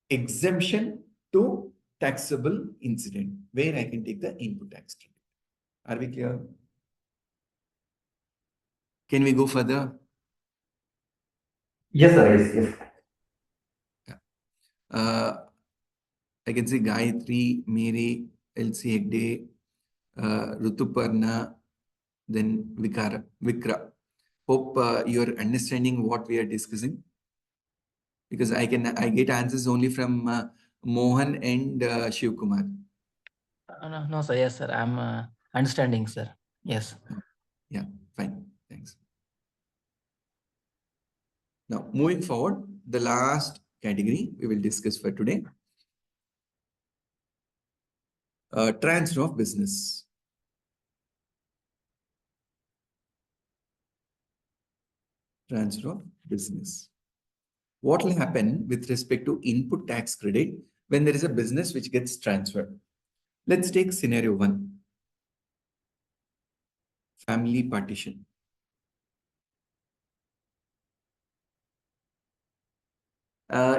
exemption to taxable incident, where I can take the input tax credit. Are we clear? Can we go further? Yes, sir. Yes. I can say Gayatri, Mary, LC Hegde, Rutuparna, then Vikra. Hope you're understanding what we are discussing, because I get answers only from Mohan and Shiv Kumar. No, sir. Yes, sir. I'm understanding, sir. Yes. Yeah, fine. Thanks. Now, moving forward, the last category we will discuss for today. Transfer of business. Transfer of business. What will happen with respect to input tax credit when there is a business which gets transferred? Let's take scenario 1. Family partition.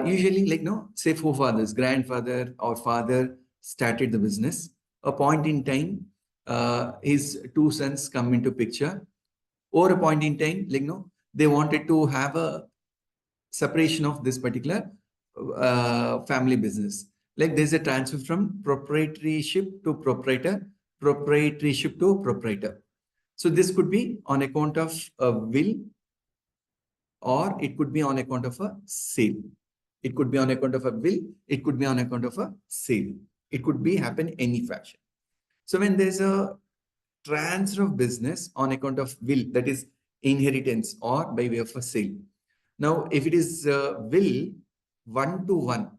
Usually, like, no, say forefathers, grandfather or father started the business. A point in time, his 2 sons come into picture. Or a point in time, like, no, they wanted to have a separation of this particular family business. Like, there's a transfer from proprietorship to proprietor, proprietorship to proprietor. So this could be on account of a will, or it could be on account of a sale. It could be on account of a will. It could be on account of a sale. It could be happen any fashion. So when there's a transfer of business on account of will, that is inheritance or by way of a sale. Now, if it is will 1-to-1,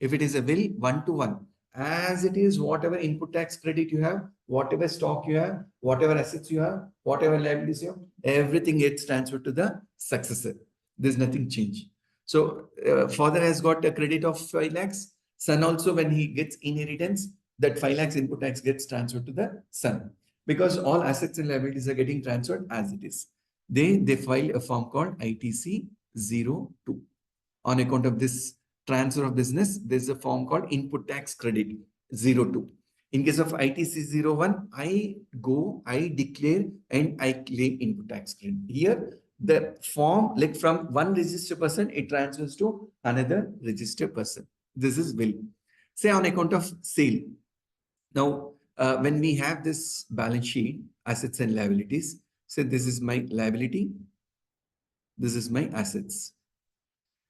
if it is a will 1-to-1, as it is, whatever input tax credit you have, whatever stock you have, whatever assets you have, whatever liabilities you have, everything gets transferred to the successor. There's nothing change. So father has got a credit of 5 lakhs. Son also, when he gets inheritance, that 5 lakhs input tax gets transferred to the son, because all assets and liabilities are getting transferred as it is. They file a form called ITC 02. On account of this transfer of business, there's a form called input tax credit 02. In case of ITC 01, I declare and I claim input tax credit. Here, the form, like from one registered person, it transfers to another registered person. This is will. Say on account of sale. Now, when we have this balance sheet, assets and liabilities, say this is my liability, this is my assets.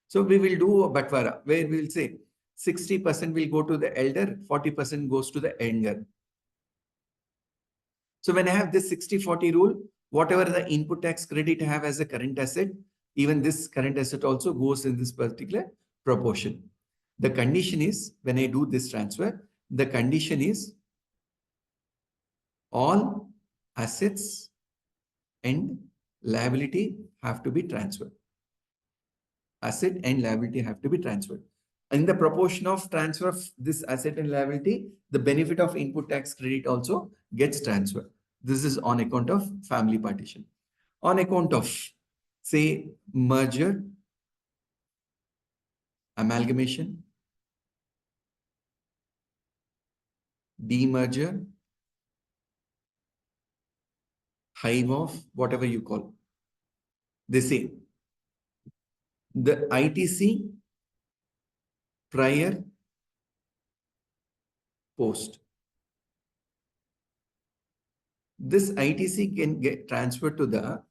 So we will do a Batvara where we will say 60% will go to the elder, 40% goes to the younger. So when I have this 60-40 rule, whatever the input tax credit I have as a current asset, even this current asset also goes in this particular proportion. The condition is, when I do this transfer, the condition is all assets and liability have to be transferred. Asset and liability have to be transferred. In the proportion of transfer of this asset and liability, the benefit of input tax credit also gets transferred. This is on account of family partition. On account of, say, merger, amalgamation, demerger, hive off, whatever you call. They say the ITC prior, post. This ITC can get transferred to the,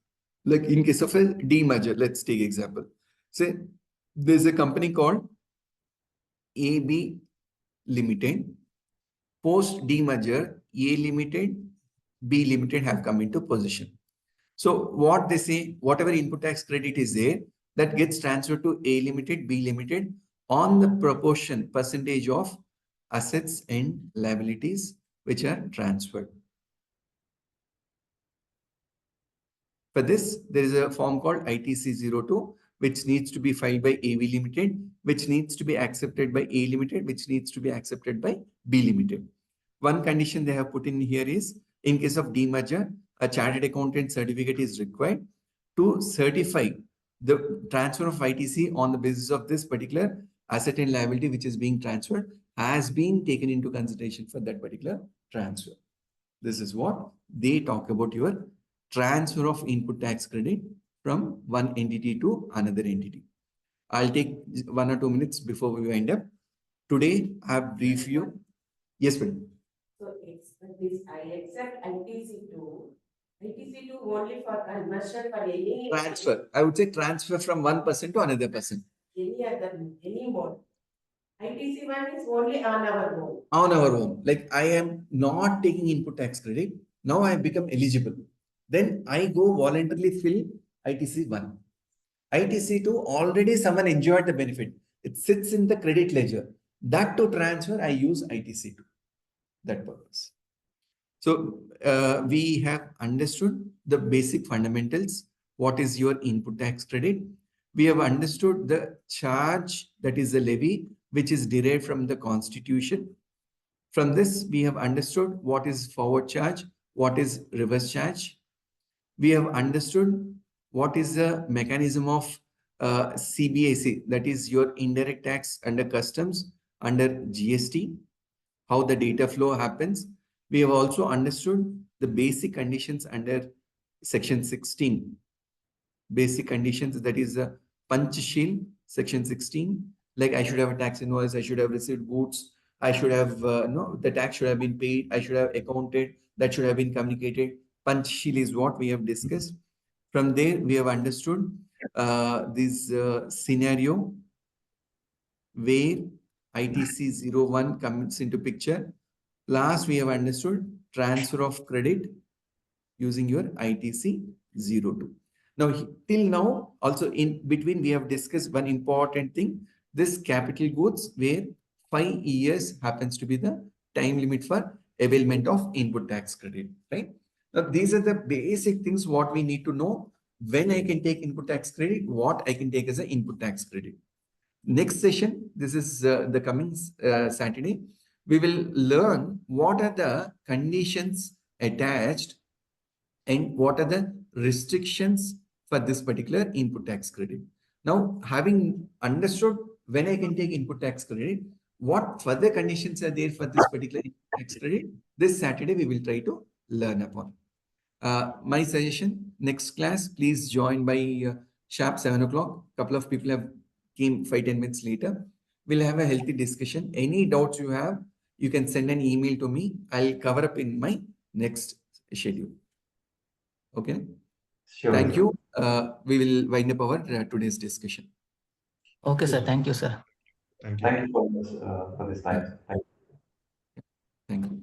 like in case of a demerger, let's take example. Say there's a company called AB Limited. Post demerger, A Limited, B Limited have come into position. So what they say, whatever input tax credit is there, that gets transferred to A Limited, B Limited on the proportion percentage of assets and liabilities which are transferred. For this, there is a form called ITC 02, which needs to be filed by AV Limited, which needs to be accepted by A Limited, which needs to be accepted by B Limited. One condition they have put in here is, in case of demerger, a chartered accountant certificate is required to certify the transfer of ITC on the basis of this particular asset and liability which is being transferred has been taken into consideration for that particular transfer. This is what they talk about, your transfer of input tax credit from one entity to another entity. I'll take 1 or 2 minutes before we wind up. Today, I have briefed you. Yes, madam. So this I accept ITC2. ITC2 only for conversion for any Transfer. I would say transfer from one person to another person. any mode. ITC1 is only on our own. On our own. Like I am not taking input tax credit. Now I have become eligible. Then I go voluntarily fill ITC1. ITC2 already someone enjoyed the benefit. It sits in the credit ledger. That to transfer, I use ITC2. That purpose. So we have understood the basic fundamentals. What is your input tax credit? We have understood the charge, that is the levy, which is derived from the constitution. From this, we have understood what is forward charge, what is reverse charge. We have understood what is the mechanism of CBAC, that is your indirect tax under customs, under GST, how the data flow happens. We have also understood the basic conditions under section 16. Basic conditions, that is the Panchshil, section 16. Like I should have a tax invoice, I should have received goods, I should have, the tax should have been paid, I should have accounted, that should have been communicated. Panchshil is what we have discussed. From there, we have understood this scenario where ITC 01 comes into picture. Last, we have understood transfer of credit using your ITC 02. Now, till now, also in between, we have discussed one important thing. This capital goods where 5 years happens to be the time limit for availment of input tax credit, right? Now, these are the basic things what we need to know. When I can take input tax credit, what I can take as an input tax credit. Next session, this is the coming Saturday, we will learn what are the conditions attached and what are the restrictions for this particular input tax credit. Now, having understood when I can take input tax credit, what further conditions are there for this particular input tax credit? This Saturday, we will try to learn upon. My suggestion, next class, please join by sharp 7 o'clock. Couple of people have came 5-10 minutes later. We'll have a healthy discussion. Any doubts you have, you can send an email to me. I'll cover up in my next schedule. Okay. Sure. Thank you. We will wind up our today's discussion. Okay, sir. Thank you, sir. Thank you. Thank you for this time. Thank you. Thank you.